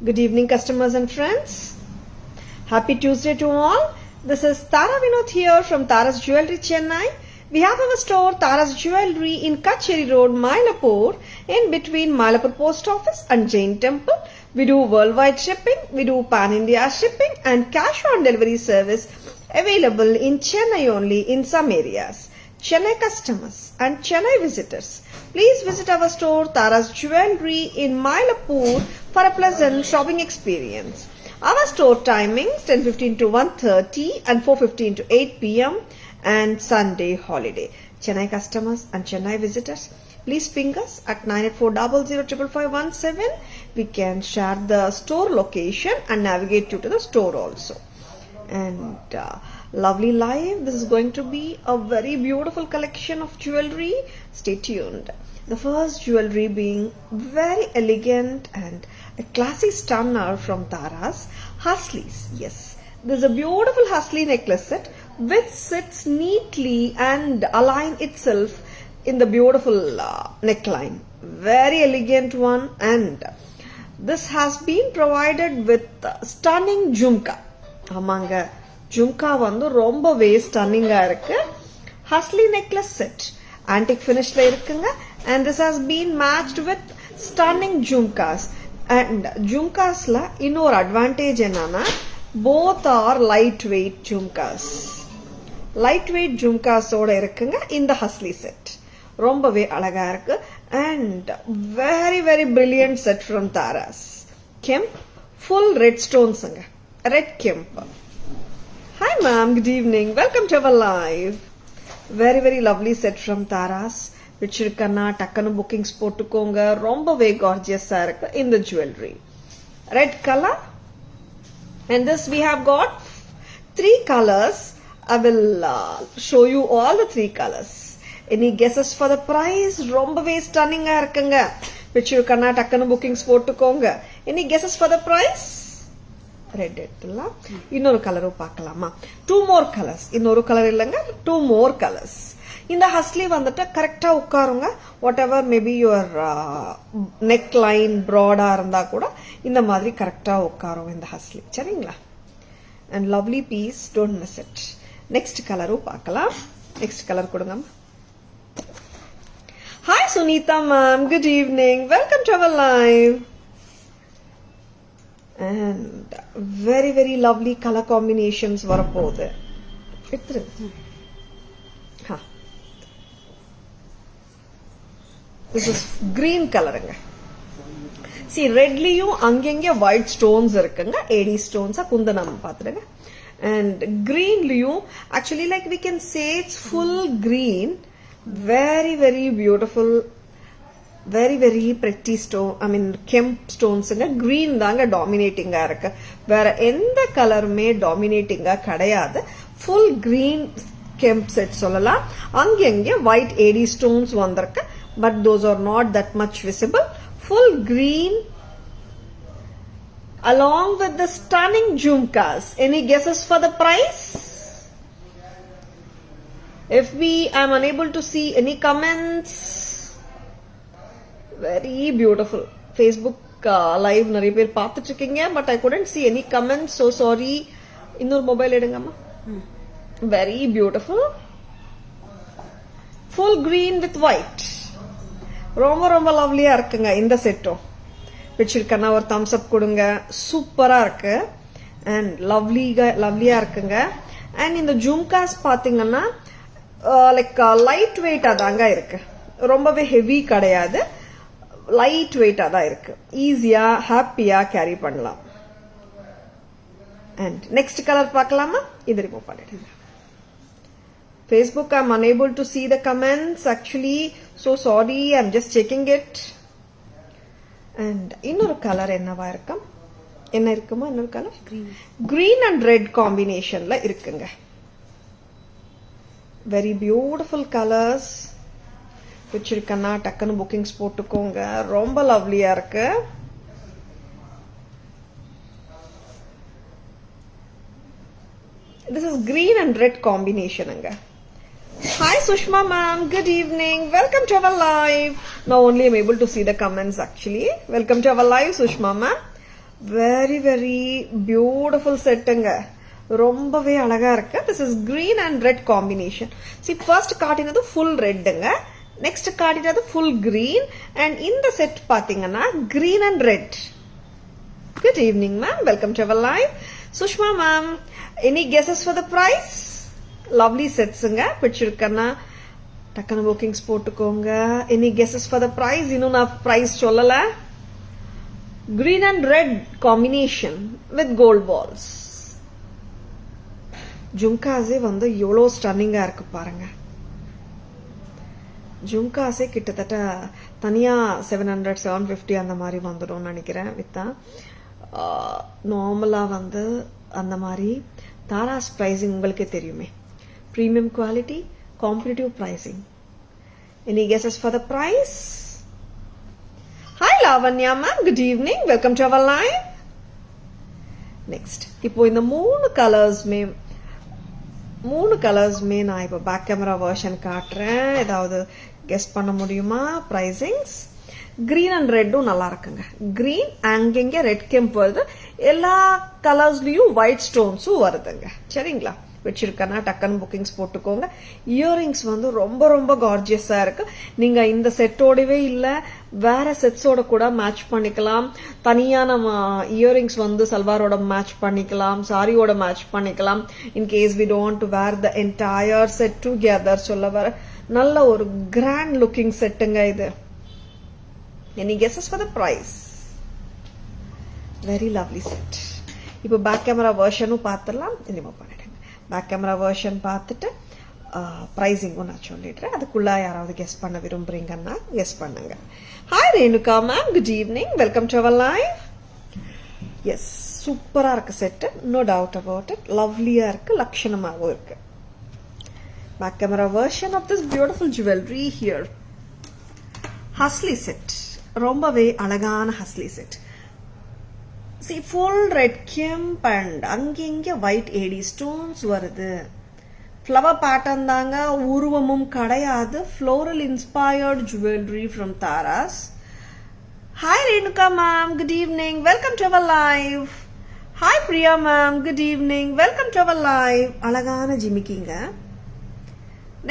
Good evening, customers and friends. Happy Tuesday to all. This is Tara Vinod here from Tara's Jewelry, Chennai. We have our store Tara's Jewelry in Kacheri Road, Mylapore, in between Mylapore Post Office and Jain Temple. We do worldwide shipping, we do pan-India shipping and cash on delivery service available in Chennai only in some areas. Chennai customers and Chennai visitors, please visit our store Tara's Jewelry in Mylapore for a pleasant shopping experience. Our store timings 10:15 to 1:30 and 4:15 to 8 p.m. and Sunday holiday. Chennai customers and Chennai visitors, please ping us at 984005517. We can share the store location and navigate you to the store also. And lovely live, this is going to be a very beautiful collection of jewelry. Stay tuned. The first jewelry being very elegant and a classy stunner from Tara's Hasleys. Yes, there's a beautiful Hasley necklace set which sits neatly and align itself in the beautiful neckline. Very elegant one, and this has been provided with stunning jhumka. ஆமாங்க, ஜும்கா வந்து ரொம்பவே ஸ்டன்னிங்கா இருக்கு. ஹஸ்லி necklace set antique ஃபினிஷ்ல இருக்குங்க. And this has been matched with stunning jhumkas. And jhumkasல இன்னொரு advantage என்னன்னா, both are lightweight jhumkas. Lightweight jhumkaஸோட இருக்குங்க இந்த ஹஸ்லி set. ரொம்பவே அழகா இருக்கு. And very very brilliant set from Tara's. Kemp full red stonesங்க. Red Kemp. Hi ma'am, good evening. Welcome to our live. Very very lovely set from Tara's. Vichirukana takkanu bookings போட்டுக்கோங்க. ரொம்பவே gorgeous-ஆ இருக்கு இந்த jewelry. Red color. And this we have got 3 colors. I will show you all the 3 colors. Any guesses for the price? ரொம்பவே stunning-ஆ இருக்குங்க. Vichirukana takkanu bookings போட்டுக்கோங்க. Any guesses for the price? Red எடுத்துலாம். இன்னொரு கலரும் பார்க்கலாமா? 2 more colors. இன்னொரு colour இல்லைங்க, 2 more colors. இந்த ஹஸ்லி வந்துட்டு கரெக்டா உட்காருங்க. Whatever maybe your neck line ப்ராடா இருந்தா கூட இந்த மாதிரி கரெக்டா உட்காரும் இந்த ஹஸ்லி. சரிங்களா? And lovely piece, don't miss it. Next கலரும் பார்க்கலாம். நெக்ஸ்ட் கலர் கொடுங்க. Hi Sunitha ma'am, good evening. Welcome to our live. And very very lovely color combinations வரப்போகுது. This is green colorங்க. See, redலயும் அங்கங்க white stones இருக்குங்க. AD stones குந்தனம் பாத்துடுங்க. And greenலயும் actually like we can say it's full green. Very very beautiful. Very very pretty stone. I mean Kemp stones green தாங்க டாமினேட்டிங்கா இருக்கு. வேற எந்த கலருமே டாமினேட்டிங்கா கிடையாது. full green Kemp set சொல்லலாம். அங்கங்க white AD stones வந்திருக்கு. But those are not that much visible. Full green along with the stunning jhumkas. Any guesses for the price? If I'm unable to see any comments. Very beautiful. Facebook live நிறைய பேர் பார்த்துட்டு இருக்கீங்க. But I couldn't see any comments. So sorry. இன்னொரு mobile எடுங்கம்மா. Very beautiful. Full green with white. ரொம்ப ரொம்ப லவ்லியா இருக்குங்க இந்த செட்டும். பிடிச்சிருக்கனா ஒரு thumbs up கொடுங்க. சூப்பரா இருக்கு. And லவ்லியா இருக்குங்க. And இந்த ஜும்காஸ் பாத்தீங்கன்னா லைக் லைட் வெயிட்டா தாங்க இருக்கு. ரொம்பவே ஹெவி கிடையாது. லைட் வெயிட்டா தான் இருக்கு. ஈஸியா ஹாப்பியா கேரி பண்ணலாம். அண்ட் நெக்ஸ்ட் கலர் பார்க்கலாமா? இது ரிமூவ் பண்ணிடுங்க. Facebook, I'm unable to see the comments actually. So sorry, I'm just checking it. And இன்னொரு கலர் என்னவா இருக்கும்? என்ன இருக்குமா இன்னொரு கலர்? Green and red combinationல இருக்குங்க. Very beautiful colors. பிடிச்சிருக்கனா டக்குன்னு புக்கிங்ஸ் போட்டுக்கோங்க. ரொம்ப லவ்லியா இருக்கு. This is green and red combination. Hi Sushma ma'am, good evening. Welcome to our live. Now only I'm able to see the comments actually. Welcome to our live Sushma ma'am. very very beautiful செட்டுங்க. ரொம்பவே அழகா இருக்கு. This is green and red combination. See, first காட்டினது full redங்க, next காட்டினது full green, and இந்த set பாத்தீங்கன்னா green and red. Good evening ma'am, welcome to our live. Sushma ma'am, any guesses for the price? Lovely setsங்க. பிடிச்சிருக்கனா டக்குனு bookings போட்டுக்கோங்க. Any guesses for the price? இன்னும் நான் price சொல்லல. Green and red combination with gold balls. ஜும்காஸே வந்து எவ்வளோ ஸ்டன்னிங்கா இருக்கு பாருங்க. ஜும்காஸே கிட்டத்தட்ட தனியா 700 750 அந்த மாதிரி வந்துடும் நினைக்கிறேன். வித்தா நார்மலா வந்து அந்த மாதிரி தாராஸ் பிரைசிங் உங்களுக்கே தெரியுமே. Premium quality, competitive pricing. Any guesses for the price? Hi Lavanya ma'am, good evening, welcome to our live. Next, இப்போ இந்த மூணு கலர்ஸ்மே நான் இப்போ பேக் கேமரா வெர்ஷன் காட்டுறேன். ஏதாவது கெஸ் பண்ண முடியுமா பிரைசிங்ஸ்? கிரீன் அண்ட் ரெட்டும் நல்லா இருக்குங்க. கிரீன் அங்கங்க ரெட் கெம்ப் வருது, எல்லா கலர்ஸ்லயும் ஒயிட் ஸ்டோன்ஸும் வருதுங்க. சரிங்களா? வச்சிருக்கனா டக்குன்னு புக்கிங்ஸ் போட்டுக்கோங்க. இயரிங்ஸ் வந்து ரொம்ப ரொம்ப கார்ஜியஸா இருக்கு. நீங்க இந்த செட்டோடவே இல்ல வேற செட்ஸோட கூட மேட்ச் பண்ணிக்கலாம். தனியா நம்ம இயரிங்ஸ் வந்து சல்வாரோட மேட்ச் பண்ணிக்கலாம், சாரியோட மேட்ச் பண்ணிக்கலாம். In case we don't to wear the entire set together சொல்ல வர நல்ல ஒரு கிராண்ட் லுக்கிங் செட்டுங்க இது. Any guesses for the price? Very lovely set. இப்போ பேக் கேமரா வெர்ஷனும் பார்த்துடலாம். இனிமே பண்ணிடுங்க. பேக் கேமரா வெர்ஷன் பார்த்துட்டு ப்ரைஸிங்கும் நான் சொல்லிடுறேன். அதுக்குள்ள யாராவது கெஸ் பண்ண விரும்புறீங்கன்னா கெஸ் பண்ணுங்க. Hi Renuka ma'am, good evening, welcome to our live. Yes, சூப்பரா இருக்கு set, no doubt about it. லவ்லியா இருக்கு, லட்சணமாகவும் இருக்கு. Back camera version of this beautiful jewellery here. Hasli set, ரொம்பவே அழகான hasli set. See, full red kemp and அங்கிங்க white AD stones வருது. Flower pattern தாங்க, உருவமும் கிடையாது. Floral inspired jewelry from Taras. Hi Renuka ma'am, good evening, welcome to our live. Hi Priya ma'am, good evening, welcome to our live. அழகான ஜிமிக்கிங்க.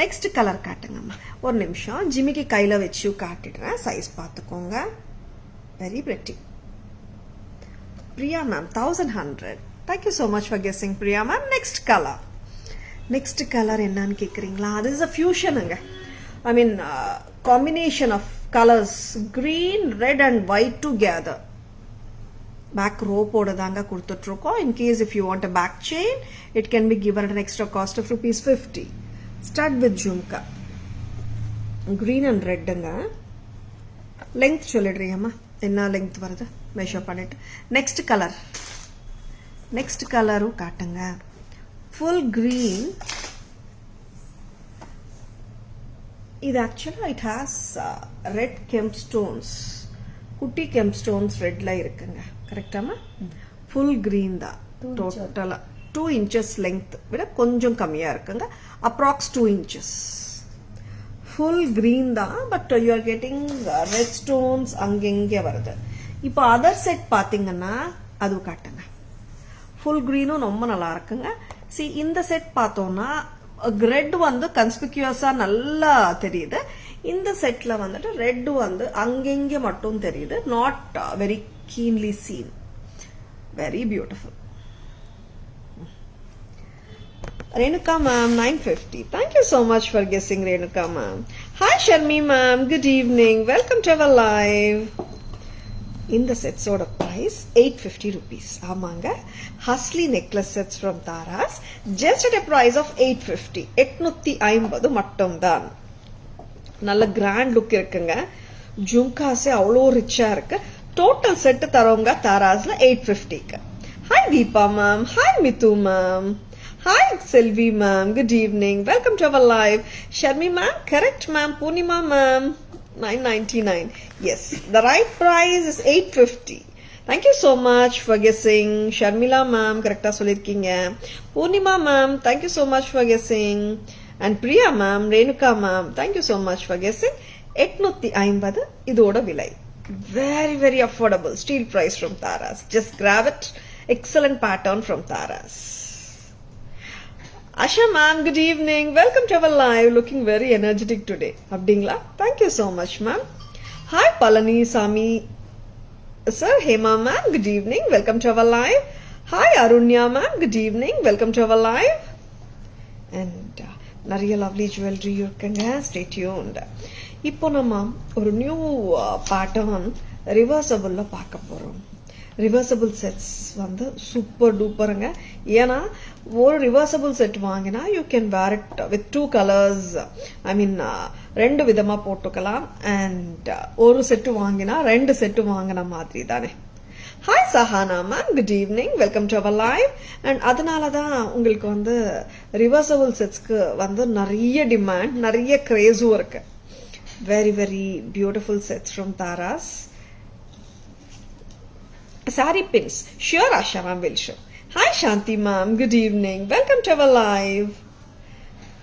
Next colour காட்டுங்கம்மா. ஒரு நிமிஷம் ஜிமிக்கி கையில வச்சு காட்டிடுறேன், சைஸ் பார்த்துக்கோங்க. Very pretty. Priya ma'am, 1100. Thank you so much for guessing, Priya ma'am. Next color என்னன்னு கேக்குறீங்களா? This is a fusion அங்க. I mean combination of colors, green, red and white together. Back rope ஓட தாங்க கொடுத்துட்டு இருக்கோம். In case if you want a back chain, it can be given at an extra cost of ₹50. Start with jhumka. Green and red ங்க. Length சொல்லிடுறீங்கம்மா, என்ன length வருது measure பண்ணிட்டு. Next கலரும் காட்டுங்க. Full green. இது ஆக்சுவலா இட் ஹாஸ் ரெட் கெம்ப் ஸ்டோன்ஸ், குட்டி கெம்ப் stones ரெட்ல இருக்குங்க. கரெக்டாமா? ஃபுல் கிரீன் தான். டோட்டலா 2 inches லெங்த் விட கொஞ்சம் கம்மியா இருக்குங்க. Approx 2 inches. ஃபுல் கிரீன் தான், but you are getting red stones அங்கெங்கே வருது. இப்போ அதர் செட் பாத்தீங்கன்னா அது காட்டுங்க. ஃபுல் கிரீனும் ரொம்ப நல்லா இருக்குங்க. சி, இந்த செட் பார்த்தோம்னா ரெட் வந்து கன்ஸ்பிக்யூஸா நல்லா தெரியுது. இந்த செட்ல வந்துட்டு ரெட் வந்து அங்கெங்க மட்டும் தெரியுது. Not very keenly seen. Very beautiful. Renuka ma'am, 950. Thank you so much for guessing, Renuka ma'am. Hi Sharmi ma'am, good evening, welcome to our live. In the sets oda price ₹850. ஆமாங்க, hasli necklace sets from Taras, just at a price of $850. 850 மட்டும் தான். நல்ல grand look இருக்குங்க. ஜும்காஸே அவ்வளோ ரிச்சா இருக்கு. Total set தரவங்க தாராஸ்ல 850க்கு. Hi Deepa ma'am, hi Mithu ma'am, hi Selvi ma'am, good evening, welcome to our live. Sharmi ma'am, correct ma'am. Purnima ma'am, 999. Yes, the right price is 850. Thank you so much for guessing. Sharmila ma'am, correct ah sollirkeenga. Purnima ma'am, thank you so much for guessing. And Priya ma'am, Renuka ma'am, thank you so much for guessing. 850 idoda vilai. Very, very affordable. Steel price from Taras. Just grab it. Excellent pattern from Taras. Asha ma'am, good evening. Welcome to our live. Looking very energetic today. Abdingla. Thank you so much, ma'am. Hi, Palani Sami. Sir, Hema ma'am, good evening. Welcome to our live. Hi, Arunya ma'am. Good evening. Welcome to our live. And நிறைய lovely jewelry இருக்குங்க. Stay tuned. இப்போ நம்ம ஒரு new pattern ரிவர்சபிளில் பார்க்க போகிறோம். Reversible sets வந்து super டூப்பருங்க. ஏன்னா ஒரு ரிவர்சபிள் செட் வாங்கினா you can wear it with 2 colours. I mean 2 விதமாக போட்டுக்கலாம். அண்ட் ஒரு செட்டு வாங்கினா 2 செட்டு வாங்கின மாதிரி தானே. Hi Sahana ma'am, good evening. Welcome to our live. And அதனால தான் உங்களுக்கு வந்து ரிவர்சபிள் செட்ஸ்க்கு வந்து நிறைய டிமாண்ட், நிறைய கிரேஸும் இருக்கு. Very, very beautiful sets from Taras. Sari pins. Sure, Asha ma'am will show. Hi, Shanti ma'am. Good evening. Welcome to our live.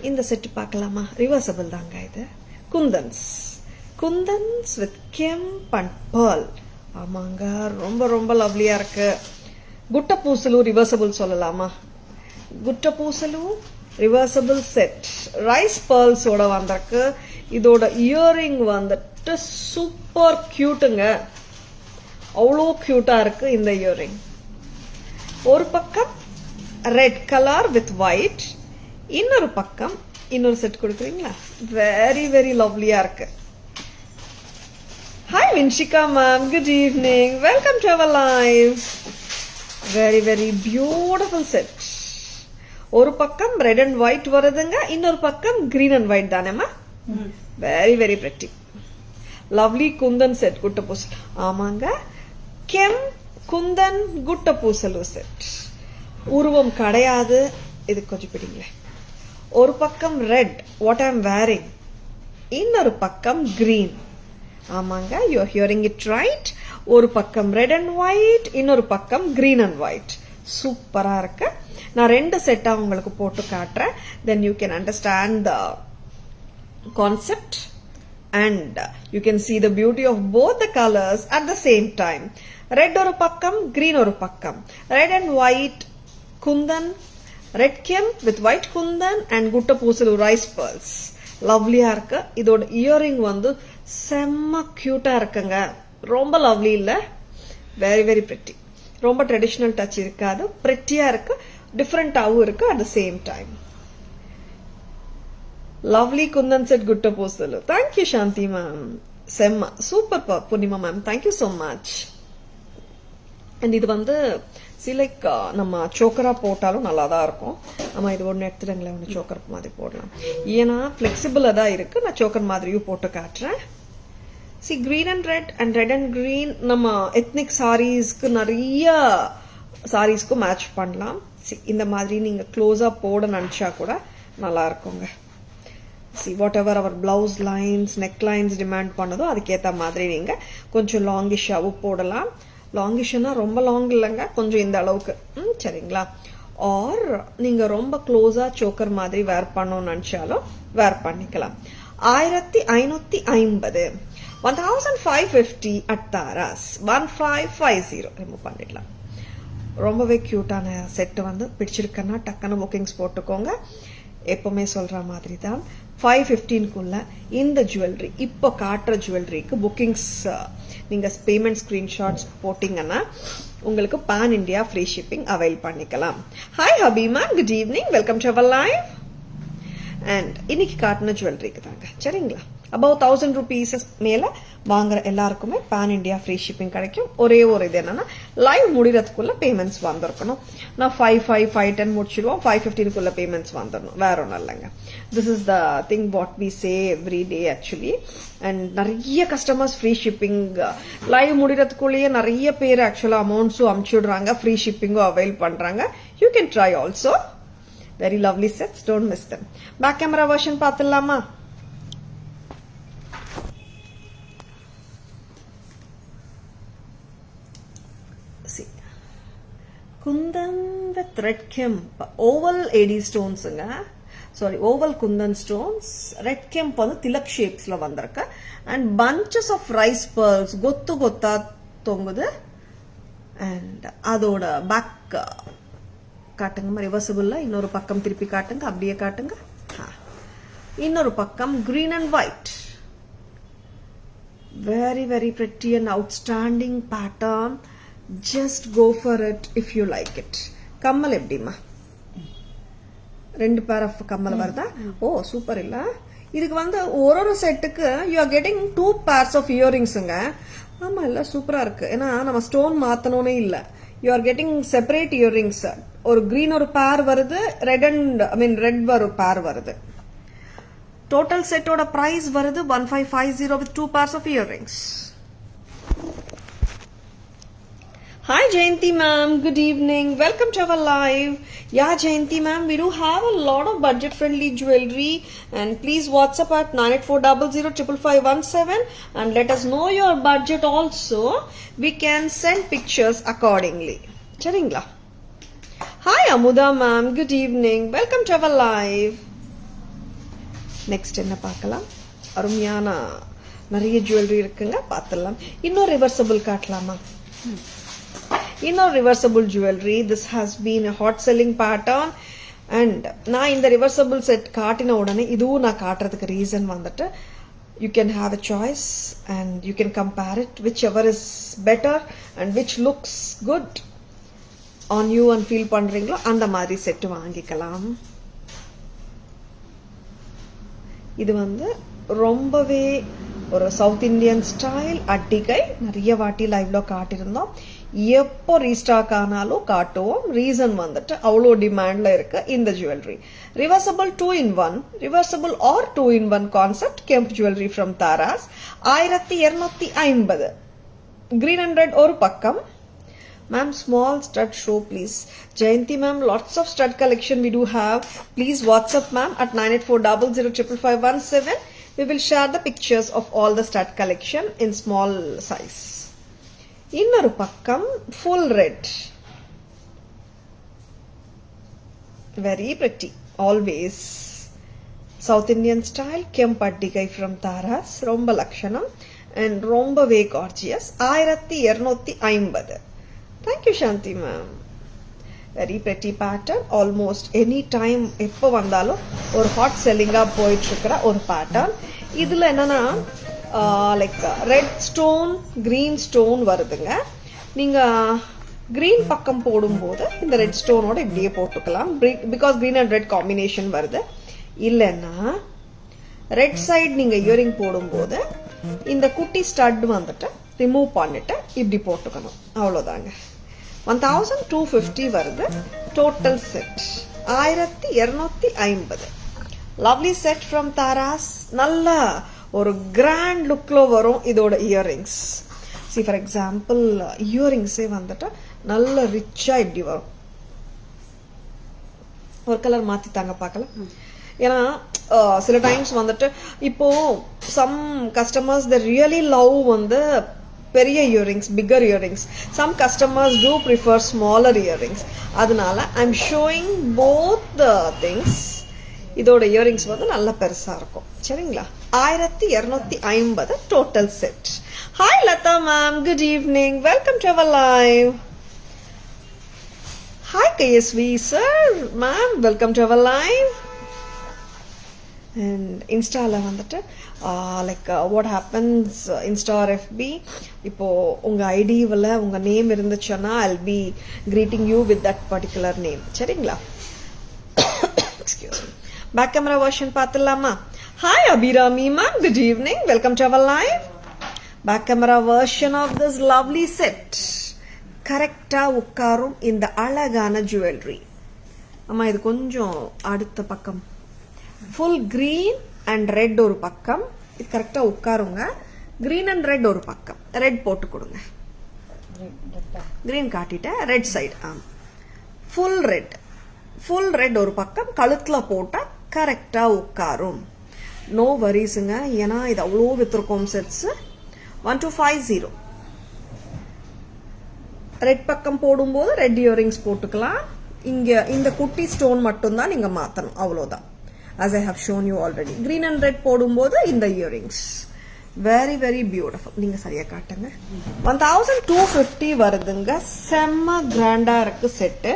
இந்த செட் பார்க்கலாமா? ரிவர்சபிள் தாங்க இது. Kundans. Kundans with kemp and pearl. ஆமாங்க, ரொம்ப ரொம்ப லவ்லியா இருக்கு. குட்ட பூசலு ரிவர்சபிள் சொல்லலாமா? குட்ட பூசலு ரிவர்சபிள் செட். ரைஸ் பேர்ல்ஸோட வந்திருக்கு. இதோட இயரிங் வந்துட்டு சூப்பர் கியூட்டுங்க. அவ்வளோ கியூட்டா இருக்கு இந்த இயரிங். ஒரு பக்கம் ரெட் கலர் வித் ஒயிட், இன்னொரு பக்கம் இன்னொரு செட் கொடுக்குறீங்களா? வெரி வெரி லவ்லியா இருக்கு. Hi Vinshika ma'am, good evening. Welcome to our live. Very very beautiful set. ஒரு பக்கம் ரெட் அண்ட் ஒயிட் வருதுங்க, இன்னொரு பக்கம் கிரீன் அண்ட் ஒயிட் தானேம்மா? Very very pretty. Lovely kundan set குட்ட பூசல். ஆமாங்க, கெம் குந்தன் குட்ட பூசலு செட். உருவம் கிடையாது. இது கொஞ்சம் பிடிங்களேன். ஒரு பக்கம் red, what I am wearing, இன்னொரு பக்கம் கிரீன். ஆமாங்க, you are hearing it right. ஒரு பக்கம் ரெட் அண்ட் ஒயிட், இன்னொரு பக்கம் கிரீன் அண்ட் ஒயிட். சூப்பரா இருக்கு. நான் 2 செட்டா உங்களுக்கு போட்டு காட்டுறேன். Then you can understand the concept and you can see the beauty of both the colors at the same time. Red ஒரு பக்கம், green ஒரு பக்கம். Red and white kundan, red kemp with white kundan and gutta பூசலு rice pearls. லவ்லியா இருக்கு. இதோட earring வந்து செம்ம கியூட்டா இருக்குங்க. ரொம்ப லவ்லி இல்ல? Very very pretty. ரொம்ப ட்ரெடிஷனல் டச் இருக்காது. பிரிட்டியா இருக்கு, டிஃப்ரெண்டாவும் இருக்கு at the same time. Lovely Kundan said Gutta Posalu. Thank you, Shanti ma'am. Semma. Super Purnima ma'am. Thank you so much. And இது வந்து சிலைக் நம்ம சோக்கரா போட்டாலும் நல்லா தான் இருக்கும். நம்ம இது ஒன்று எடுத்துடுங்களேன், ஒன்று சோக்கர் மாதிரி போடலாம். ஏன்னா ஃபிளெக்சிபிளாக தான் இருக்கு. நான் சோக்கர் மாதிரியும் போட்டு காட்டுறேன். C green and red and red and green நம்ம எத்னிக் சாரீஸ்க்கு நிறைய சாரீஸ்க்கு மேட்ச் பண்ணலாம். இந்த மாதிரி நீங்க க்ளோஸா போட நினைச்சா கூட நல்லா இருக்குங்க. See whatever our blouse lines, neck lines demand பண்ணதோ அதுக்கேற்ற மாதிரி நீங்க கொஞ்சம் லாங்கிஷாவும் போடலாம். லாங்கிஷ்னா ரொம்ப லாங் இல்லைங்க, கொஞ்சம் இந்த அளவுக்கு. சரிங்களா? ஆர் நீங்க ரொம்ப க்ளோஸா சோக்கர் மாதிரி வேர் பண்ணணும்னு நினைச்சாலும் வேர் பண்ணிக்கலாம். 1550, 1550 at Taras, 1550 ரிமூவ் பண்ணிடலாம். ரொம்பவே கியூட்டான செட் வந்து பிடிச்சிருக்குன்னா டக்குன்னு புக்கிங்ஸ் போட்டுக்கோங்க. எப்பவுமே சொல்ற மாதிரி தான் 515க்குள்ள இந்த ஜுவல்லரி, இப்போ காட்டுற ஜுவல்லரிக்கு புக்கிங்ஸ் நீங்க பேமெண்ட் ஸ்கிரீன்ஷாட்ஸ் போட்டீங்கன்னா உங்களுக்கு pan India free shipping avail பண்ணிக்கலாம். Hi Habima, good evening. Welcome to our live. And இன்னைக்கு காட்டின ஜுவல்லரிக்கு தாங்க. சரிங்களா? above 1000 rupees மேல வாங்குற எல்லாருக்குமே பான் இண்டியா ஃப்ரீ ஷிப்பிங் கிடைக்கும். ஒரே ஒரு இது என்னன்னா லைவ் முடிகிறதுக்குள்ள பேமெண்ட்ஸ் வந்திருக்கணும். நான் 510 முடிச்சிடுவோம், 515க்குள்ள பேமெண்ட்ஸ் வந்துடணும். வேற ஒன்றும் இல்லைங்க. This is the thing what we say every day actually. And நிறைய கஸ்டமர்ஸ் ஃப்ரீ ஷிப்பிங் லைவ் முடிகிறதுக்குள்ளேயே நிறைய பேர் ஆக்சுவலா அமௌண்ட்ஸும் அமுச்சுடுறாங்க, ஃப்ரீ ஷிப்பிங்கும் அவைல் பண்றாங்க. You can try also. Very lovely sets, don't miss them. Back camera version பார்த்துடலாமா? Kundan with red kemp oval AD ஸ்டோன்ஸுங்க. Sorry oval kundan stones. Red kemp வந்து திலக் ஷேப்ஸ்ல வந்திருக்கு. And bunches of rice pearls கொத்து கொத்தா தொங்குது. அண்ட் அதோட பேக் காட்டுங்க, ரிவர்சிபிள்ல இன்னொரு பக்கம் திருப்பி காட்டுங்க, அப்படியே காட்டுங்க. இன்னொரு பக்கம் green and white. Very very pretty and outstanding pattern. Just go for it if you like it. கம்மல் எப்படிமா? 2 பேர் ஆஃப் கம்மல் வருதா? ஓ சூப்பர் இல்ல? இதுக்கு வந்து ஒரு செட்டுக்கு you are getting 2 pairs of earringsங்க. ஆமா இல்ல சூப்பரா இருக்கு. ஏன்னா நம்ம ஸ்டோன் மாத்தணும்னே இல்ல. You are getting separate earrings. ஒரு green ஒரு பேர் வருது, ரெட் அண்ட் ரெட் ஒரு பேர் வருது. Total set oda price varudhu 1550 with 2 pairs of earrings. Hi Jayanti ma'am, good evening. Welcome to our live. Yeah Jayanti ma'am, we do have a lot of budget friendly jewelry and please WhatsApp at 9840055517 and let us know your budget also. We can send pictures accordingly. Charingla. Hi Amuda ma'am, good evening. Welcome to our live. Next என்ன பார்க்கலாம்? அருமையான நிறைய jewellery இருக்குங்க, பார்த்துடலாம். இன்னொரு reversible காட்டலாமா? இன்னொரு reversible jewellery. This has been a hot selling pattern and நான் இந்த ரிவர்சபிள் செட் காட்டின உடனே இதுவும் நான் காட்டுறதுக்கு ரீசன் வந்துட்டு you can have a choice and you can compare it whichever is better and which looks good on you and feel பண்றீங்களோ அந்த மாதிரி செட் வாங்கிக்கலாம். இது வந்து ரொம்பவே ஒரு சவுத் இந்தியன் ஸ்டைல் அட்டிகை. நிறைய வாட்டி லைவ்ல காட்டியிருந்தோம். எப்போ ரீஸ்டாக் ஆனாலும் காட்டுவோம். ரீசன் வந்துட்டு அவ்வளோ டிமாண்ட்ல இருக்கு இந்த jewellery. Reversible 2-in-1, reversible or 2-in-1 concept kemp jewellery from Taras. 1250. Green and red ஒரு பக்கம். Ma'am, small stud show please. Jayanti ma'am, lots of stud collection we do have. Please WhatsApp ma'am at 9840055517. We will share the pictures of all the stud collection in small size. Innoru pakkam full red. Very pretty. Always South Indian style kemp addigai from Taras. Romba lakshanam and romba way gorgeous. 1250. Thank you Shanti ma'am. Very pretty pattern. Almost any time எப்போ வந்தாலும் ஒரு hot செல்லிங்கா போயிட்டு இருக்கிற ஒரு pattern. இதுல என்னன்னா like red stone green stone வருதுங்க. நீங்க கிரீன் பக்கம் போடும்போது இந்த ரெட் ஸ்டோனோட இப்படியே போட்டுக்கலாம். Because green and red combination வருது. இல்லைன்னா ரெட் சைடு நீங்க இயரிங் போடும்போது இந்த குட்டி ஸ்டட் வந்துட்டு ரிமூவ் பண்ணிட்டு இப்படி போட்டுக்கணும். அவ்வளோதாங்க. 1250 வருது. Total set 1250. Lovely set from Tara's. நல்ல ஒரு கிராண்ட் லுக்ல வரும் இதோட இயரிங்ஸ். சி ஃபார் எக்ஸாம்பிள் இயரிங்ஸே வந்துட்டு நல்ல ரிச்சா இப்படி வரும். ஒரு கலர் மாத்தித்தாங்க பார்க்கலாம். ஏன்னா சில டைம்ஸ் வந்துட்டு இப்போ some customers the really love வந்து பெரிய earrings, bigger earrings. Some customers do prefer smaller earrings. அதனால I am showing both the things. இதோட இயரிங்ஸ் வந்து நல்ல பெருசா இருக்கும். சரிங்களா? 1250 total set. Hi Latha ma'am, good evening. Welcome to our live. Hi KSV sir, ma'am welcome to our live. And இன்ஸ்டாவில் வந்துட்டு like what happens Insta or FB, இப்போ உங்கள் ஐடியில் உங்கள் நேம் இருந்துச்சுன்னா I'll be greeting you with that particular name. சரிங்களா? Excuse me. Back camera version பார்த்துடலாமா? Hi Abirami ma'am, good evening. Welcome to our live. Back camera version of this lovely set. கரெக்டாக உட்காரும் இந்த அழகான ஜுவல்லரி. ஆமா, இது கொஞ்சம் அடுத்த பக்கம் ஃபுல் கிரீன் அண்ட் ரெட் ஒரு பக்கம். இது கரெக்டா உட்காருங்க. கிரீன் அண்ட் ரெட் ஒரு பக்கம். ரெட் போட்டு கொடுங்க. கிரீன் காட்டிட்ட ரெட் சைடு. ஃபுல் ரெட் ஒரு பக்கம். கழுத்துல போட்டா கரெக்டா உட்காரும். நோ வரிஸுங்க. ஏன்னா இது அவ்வளோ வித்திருக்கோம் செட்ஸ். 1250. ரெட் பக்கம் போடும்போது ரெட் இயரிங்ஸ் போட்டுக்கலாம். இங்க இந்த குட்டி ஸ்டோன் மட்டும் தான் நீங்க மாத்தணும். அவ்வளவுதான். as I have shown you already. Green and red போடும்போது இந்த earrings. Very very beautiful. நீங்க சரியா காட்டுங்க. 1250 வருதுங்க. செம்ம கிராண்டா இருக்கு செட்.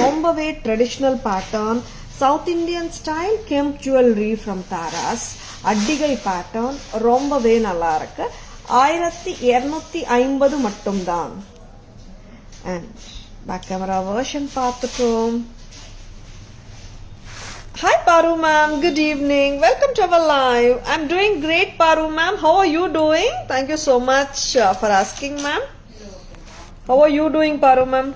ரொம்பவே traditional pattern, south Indian style kemp jewellery from Taras. அட்டிகை பேட்டர்ன் ரொம்பவே நல்லா இருக்கு. 1250 மட்டும்தான். And back camera version பார்த்துட்டோம். Hi Paru ma'am, good evening. Welcome to our live. I'm doing great Paru ma'am. How are you doing? Thank you so much for asking ma'am. How are you doing Paru ma'am?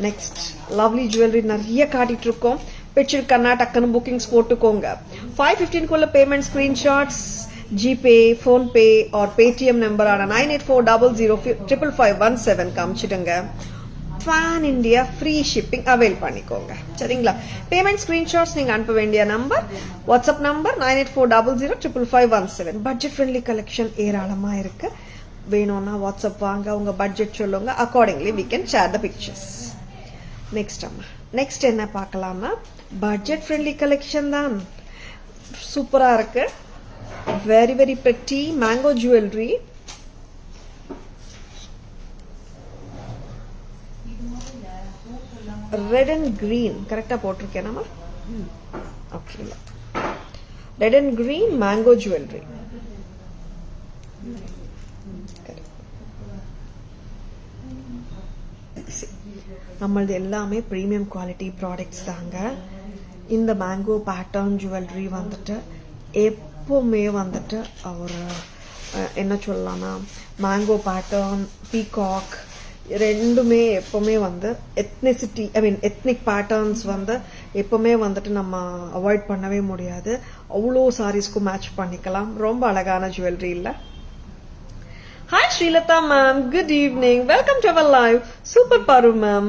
Next, lovely jewelry நிறைய காட்டிட்டு இருக்கோம். பிடிச்சிருக்கா டக்குன்னு bookings போட்டுக்கோங்க. 515 குள்ள payment screenshots GPay, PhonePe or Paytm நம்பரான 9840055517 காமிச்சிடுங்க. Pan India free shipping avail பண்ணிக்கோங்க. சரிங்களா? பேமெண்ட் ஸ்கிரீன்ஷாட்ஸ் நீங்க அனுப்ப வேண்டிய number WhatsApp number 9840055517. Budget friendly collection ஏராளமா இருக்கு. வேணும்னா வாட்ஸ்அப் வாங்க, உங்க பட்ஜெட் சொல்லுங்க. Accordingly we can share the pictures. Next என்ன பார்க்கலாம்னா பட்ஜெட் ஃப்ரெண்ட்லி கலெக்ஷன் தான். சூப்பரா இருக்கு. Very very pretty mango jewellery. Red and green கரெக்டா போட்டிருக்கேன். Okay, red and green mango jewellery. நம்மளது எல்லாமே ப்ரீமியம் குவாலிட்டி ப்ராடக்ட்ஸ் தாங்க. இந்த மேங்கோ பேட்டர்ன் ஜுவல்லரி வந்துட்டு எப்பவுமே வந்துட்டு ஒரு என்ன சொல்லலாம்னா மேங்கோ பேட்டர்ன், பீகாக் ரெண்டுமே எப்பவுமே வந்து எத்னிசிட்டி எத்னிக் பேட்டர்ன்ஸ் வந்து எப்பவுமே வந்துட்டு நம்ம அவாய்ட் பண்ணவே முடியாது. அவ்வளோ சாரீஸ்க்கும் மேட்ச் பண்ணிக்கலாம். ரொம்ப அழகான ஜுவல்லரி இல்ல? Hi Srilata ma'am, good evening. Welcome to our live. Super Paru ma'am.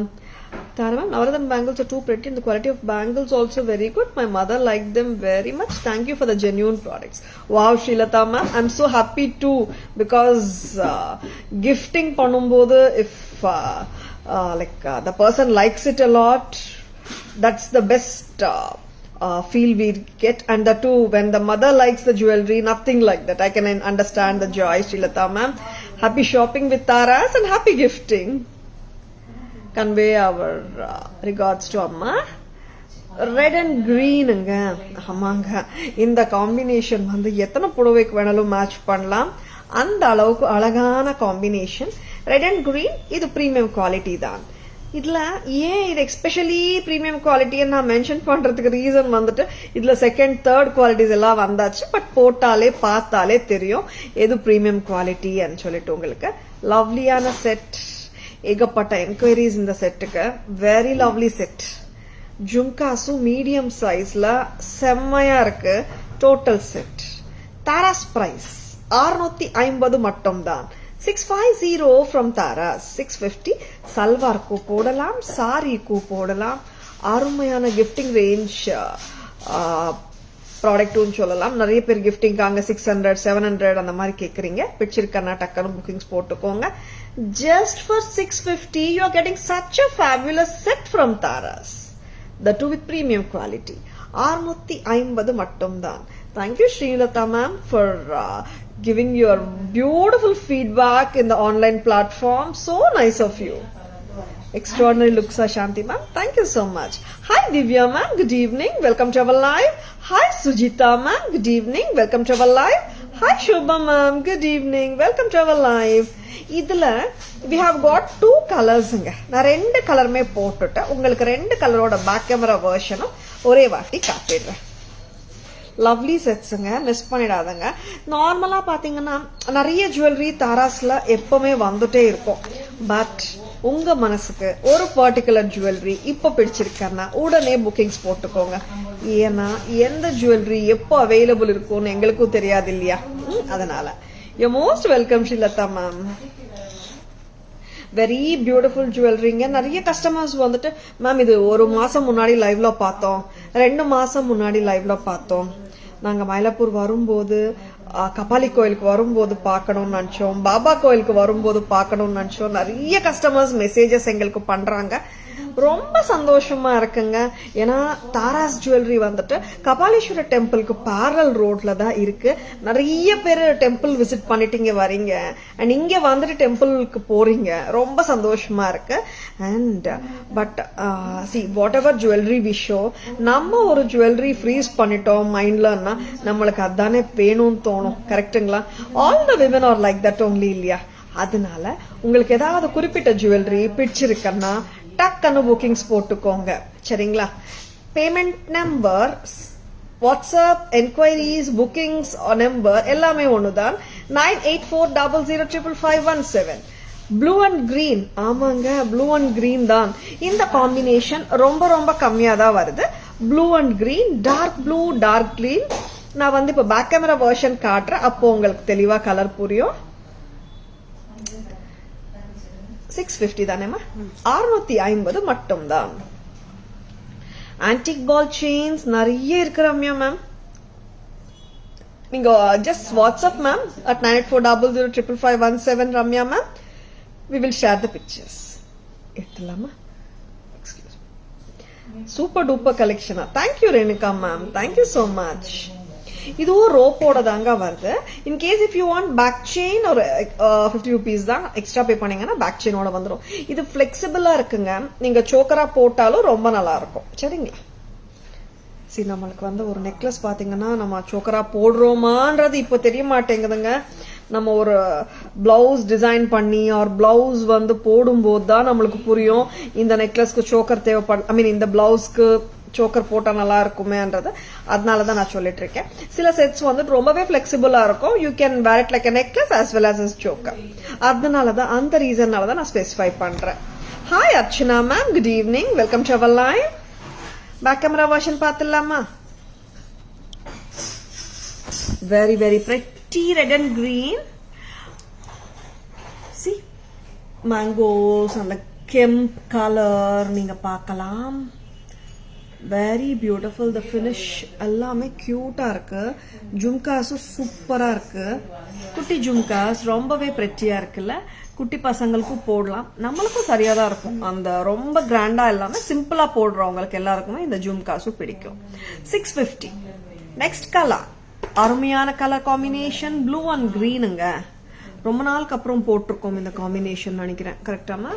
Tara ma'am, Navarathan bangles are too pretty and the quality of bangles also very good. My mother liked them very much. Thank you for the genuine products. Wow Srilata ma'am, I'm so happy too because gifting பண்ணும்போது if the person likes it a lot, that's the best feel we get. And that too when the mother likes the jewelry, nothing like that. I can understand the joy. Srilata ma'am, happy shopping with Taras and happy gifting. Convey our regards to amma. Red and green ங்க. ஆமாங்க, இந்த combination வந்து எத்தனை புடவைக்கு வேணாலும் match பண்ணலாம். அந்த அளவுக்கு அழகான காம்பினேஷன். ரெட் அண்ட் கிரீன் இது பிரீமியம் குவாலிட்டி தான். இதுல ஏன் இது எஸ்பெஷலி பிரீமியம் குவாலிட்டியை நான் மென்ஷன் பண்றதுக்கு ரீசன் வந்துட்டு இதுல செகண்ட் தேர்ட் குவாலிட்டிஸ் எல்லாம் வந்தாச்சு. பட் போட்டாலே பார்த்தாலே தெரியும் எது பிரீமியம் குவாலிட்டின்னு சொல்லிட்டு. உங்களுக்கு லவ்லியான செட், ஏகப்பட்ட என்கொயரிஸ் இந்த செட்டுக்கு. Very lovely set. ஜும்காஸும் மீடியம் சைஸ்ல செம்மையா இருக்கு. டோட்டல் செட் தாராஸ் பிரைஸ் 650 மட்டும் தான். 650 from Taras. 650 சல்வார்க்கு போடலாம், சாரிக்கு போடலாம். அருமையான கிஃப்டிங் ரேஞ்ச் ப்ராடக்ட்னு சொல்லலாம். நிறைய பேர் கிஃப்டிங்காங்க 600 700 அந்த மாதிரி கேக்குறீங்க. பிடிச்சிருக்கா டக்குன்னு புக்கிங்ஸ் போட்டுக்கோங்க. Just for 650 you are getting such a fabulous set from Taras. The two with premium quality. 650 மட்டும் தான். Thank you Srilata ma'am for giving your beautiful feedback in the online platform. So nice of you. Extraordinary looks, Shanti ma'am. Thank you so much. Hi Divya ma'am, good evening. Welcome to our live. Hi Sujita ma'am, good evening. Welcome to our live. Hi Shobha ma'am, good evening. Welcome to our live. இதுல we have got 2 கலர்ஸ்ங்க. நான் 2 கலருமே போட்டுட்டு உங்களுக்கு 2 கலரோட back camera வெர்ஷனும் ஒரே வாட்டி காட்டிடுறேன். Lovely செட்ஸுங்க, miss பண்ணிடாதங்க. நார்மலா பாத்தீங்கன்னா நிறைய ஜுவல்லரி தாராஸ்ல எப்பவுமே வந்துட்டே இருக்கும். பட் உங்க மனசுக்கு ஒரு பர்டிகுலர் ஜுவல்லரி இப்ப பிடிச்சிருக்கன்னா உடனே புக்கிங்ஸ் போட்டுக்கோங்க. ஏன்னா எந்த ஜுவல்லரி எப்போ அவைலபிள் இருக்கும்னு எங்களுக்கும் தெரியாது இல்லையா? அதனால you most welcome Srilatha ma'am. Very beautiful ஜுவல்லரிங்க. நிறைய கஸ்டமர்ஸ் வந்துட்டு மேம் இது 1 மாசம் முன்னாடி லைவ்ல பார்த்தோம், 2 மாசம் முன்னாடி லைவ்ல பார்த்தோம், நாங்க மயிலாப்பூர் வரும்போது கபாலி கோயிலுக்கு வரும்போது பார்க்கணும்னு நினைச்சோம், பாபா கோயிலுக்கு வரும்போது பார்க்கணும்னு நினைச்சோம். நிறைய கஸ்டமர்ஸ் மெசேஜஸ் எங்களுக்கு பண்றாங்க. ரொம்ப சந்தோஷமா இருக்குங்க. ஏன்னா தாராஸ் ஜுவல்லரி வந்துட்டு கபாலீஸ்வரர் டெம்பிளுக்கு பேரல் ரோட்ல தான் இருக்கு. நிறைய பேர் டெம்பிள் விசிட் பண்ணிட்டு இங்க வரீங்க அண்ட் இங்க வந்துட்டு டெம்பிளுக்கு போறீங்க. ரொம்ப சந்தோஷமா இருக்கு. And but see whatever jewellery we show நம்ம ஒரு ஜுவல்லரி ஃப்ரீஸ் பண்ணிட்டோம் மைண்ட்லன்னா நம்மளுக்கு அதானே வேணும்னு தோணும். கரெக்டுங்களா? All the women R like that only இல்லையா? அதனால உங்களுக்கு ஏதாவது குறிப்பிட்ட ஜுவல்லரி பிடிச்சிருக்குன்னா டக்குன்னு புக்கிங்ஸ் போட்டுக்கோங்க. சரிங்களா? Payment number, WhatsApp enquiries, bookings number எல்லாமே ஒண்ணுதான். 9840055517. Blue and green. ஆமாங்க, ப்ளூ அண்ட் கிரீன் தான். இந்த காம்பினேஷன் ரொம்ப ரொம்ப கம்மியா தான் வருது. Blue and green, dark blue, dark green. நான் வந்து இப்ப பேக் கேமரா வெர்ஷன் காட்டுறேன், அப்போ உங்களுக்கு தெளிவா கலர் புரியும். 650 தானேமா? 650 மட்டும் தான். ஆன்டிக் பால் செயின்ஸ் நிறைய இருக்கு ரம்யா மேம். நீங்க just WhatsApp ma'am at 9840055517 Ramya ma'am. we will share the pictures. எடுத்துலாமா? Excuse me. சூப்பர் டூப்பர் கலெக்ஷனா? Thank you Renuka ma'am, thank you so much. இதுவும் ரோப்போட தாங்க வருது. In case if you want back chain ஒரு 50 rupees தான் எக்ஸ்ட்ரா பே பண்ணீங்கன்னா பேக் செயினோட வந்துடும். இது பிளெக்சிபிளா இருக்குங்க. நீங்க சோக்கரா போட்டாலும் ரொம்ப நல்லா இருக்கும். சரிங்களா? சரி, நம்மளுக்கு வந்து ஒரு நெக்லஸ் பாத்தீங்கன்னா நம்ம சோக்கரா போடுறோமான்றது இப்போ தெரிய மாட்டேங்குதுங்க. நம்ம ஒரு பிளவுஸ் டிசைன் பண்ணி ஒரு பிளவுஸ் வந்து போடும்போது தான் நம்மளுக்கு புரியும் இந்த நெக்லஸ்க்கு சோக்கர் தேவைப்படும், ஐ மீன் இந்த பிளவுஸ்க்கு சோக்கர் போட்டா நல்லா இருக்குமேன்றது. அதனாலதான் நான் சொல்லிட்டு இருக்கேன். சில செட்ஸ் வந்துட்டு ரொம்பவே பிளெக்சிபிளா இருக்கும். You can wear it like a necklace as well as a choker. அதனாலதான், அந்த ரீசன்னாலதான் நான் ஸ்பெசிஃபை பண்றேன். Hi Archana ma'am, good evening, welcome to our live. Back camera version பார்த்துடலாமா? Very very pretty red and green. See mangoes, அந்த கெம்ப் colour நீங்க பார்க்கலாம். Very beautiful. த finish எல்லாமே கியூட்டா இருக்கு. ஜும்காஸும் சூப்பரா இருக்கு. குட்டி ஜும்காஸ் ரொம்பவே பிரெட்டியா இருக்குல்ல. குட்டி பசங்களுக்கும் போடலாம், நம்மளுக்கும் சரியா தான் இருக்கும். அந்த ரொம்ப கிராண்டா இல்லாம சிம்பிளா போடுறவங்களுக்கு எல்லாருக்குமே இந்த ஜும்காஸும் பிடிக்கும். 650. நெக்ஸ்ட் கலர், அருமையான கலர் காம்பினேஷன், ப்ளூ அண்ட் கிரீனுங்க. ரொம்ப நாளுக்கு அப்புறம் போட்டிருக்கோம் இந்த காம்பினேஷன் நினைக்கிறேன். கரெக்டாமா?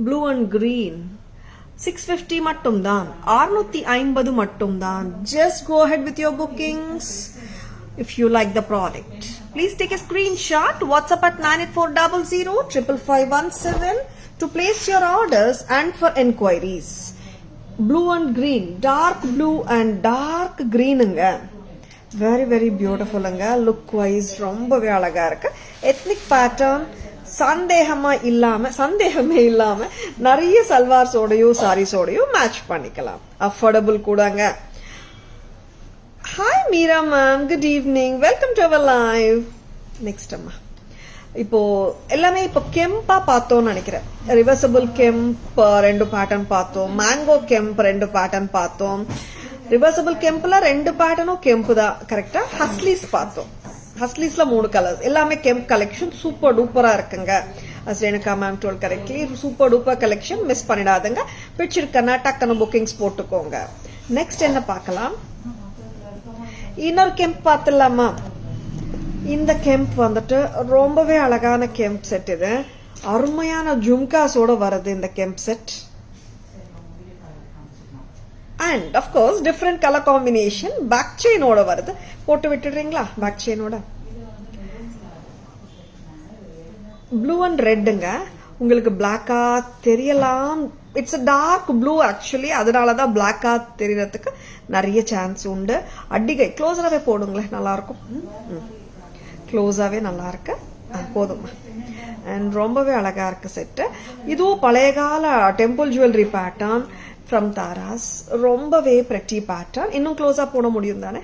ப்ளூ அண்ட் கிரீன் 650 மட்டும் தான். 650 மட்டும் தான். Just go ahead with your bookings if you like the product. Please take a screenshot. WhatsApp at 9840055517 to place your orders and for enquiries. Blue and green, dark blue and dark greenங்க. Very very beautifulங்க. Look wise ரொம்பவே அழகா இருக்கு. Ethnic pattern. சந்தேகமே இல்லாம நிறைய சல்வார்ஸோடையும் சாரீஸோடையும் match பண்ணிக்கலாம். Affordable கூடங்க. Hi Meera ma'am, good evening, welcome to our live. Next அம்மா, இப்போ எல்லாமே இப்போ கெம்பா பார்த்தோம்னு நினைக்கிறேன். ரிவர்சபிள் கெம்ப் 2 பேட்டர்ன் பார்த்தோம். மேங்கோ கெம்ப் 2 பேட்டர்ன் பார்த்தோம். ரிவர்சபிள் கெம்ப்ல 2 பேட்டர்னும் கெம்ப் தான். கரெக்டா? ஹஸ்லீஸ் பார்த்தோம். ஹஸ்லீஸ்ல 3 கலர்ஸ், எல்லாமே கெம்ப் கலெக்ஷன். சூப்பர் டூப்பரா இருக்குங்க. Renuka ma'am told correctly, super duper collection. Miss பண்ணிடாதுங்க. பிடிச்சிருக்கனா டக்குன்னு புக்கிங்ஸ் போட்டுக்கோங்க. நெக்ஸ்ட் என்ன பார்க்கலாம்? இன்னொரு கெம்ப் பார்த்துடலாமா? இந்த கெம்ப் வந்துட்டு ரொம்பவே அழகான கெம்ப் செட். இது அருமையான ஜும்காஸோட வருது இந்த kemp set. And of course different colour combination. Back செயினோட வருது. போட்டு விட்டுடுறீங்களா? பேக் செயினோட ப்ளூ அண்ட் ரெட்டுங்க. உங்களுக்கு பிளாக்கா தெரியலாம். இட்ஸ் டார்க் ப்ளூ ஆக்சுவலி, அதனாலதான் பிளாக்கா தெரியறதுக்கு நிறைய சான்ஸ் உண்டு. அடிகை க்ளோஸராகவே போடுங்களேன், நல்லா இருக்கும். க்ளோஸாவே நல்லா இருக்கு, போதும். அண்ட் ரொம்பவே அழகா இருக்கு செட்டு. இதுவும் பழைய கால temple jewellery pattern from Tara's. ரொம்பவே பிரெட்டி பேட்டர்ன். இன்னும் க்ளோஸா போட முடியும் தானே?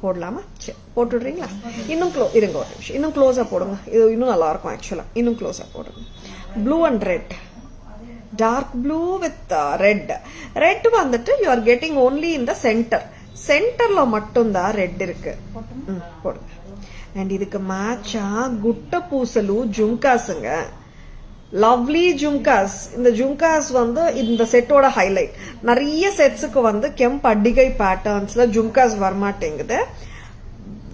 போடலாமா? சரி, போட்டுடுறீங்களா? இன்னும் இருங்க ஒரு நிமிஷம், இன்னும் க்ளோஸா போடுங்க. இது இன்னும் நல்லா இருக்கும் ஆக்சுவலா. இன்னும் க்ளோஸா போடுங்க. Blue and red, dark blue with red. Red வந்துட்டு you are getting only in the centre. சென்டர்ல மட்டும் தான் ரெட் இருக்கு. போடுங்க. அண்ட் இதுக்கு மேட்சா குட்ட பூசலு ஜும்காசுங்க. லவ்லி ஜும்காஸ். இந்த ஜும்காஸ் வந்து இந்த செட்டோட ஹைலைட். நிறைய செட்ஸுக்கு வந்து கெம்ப் அடிகை பேட்டர்ன்ஸ்ல ஜும்காஸ் வரமாட்டேங்குது.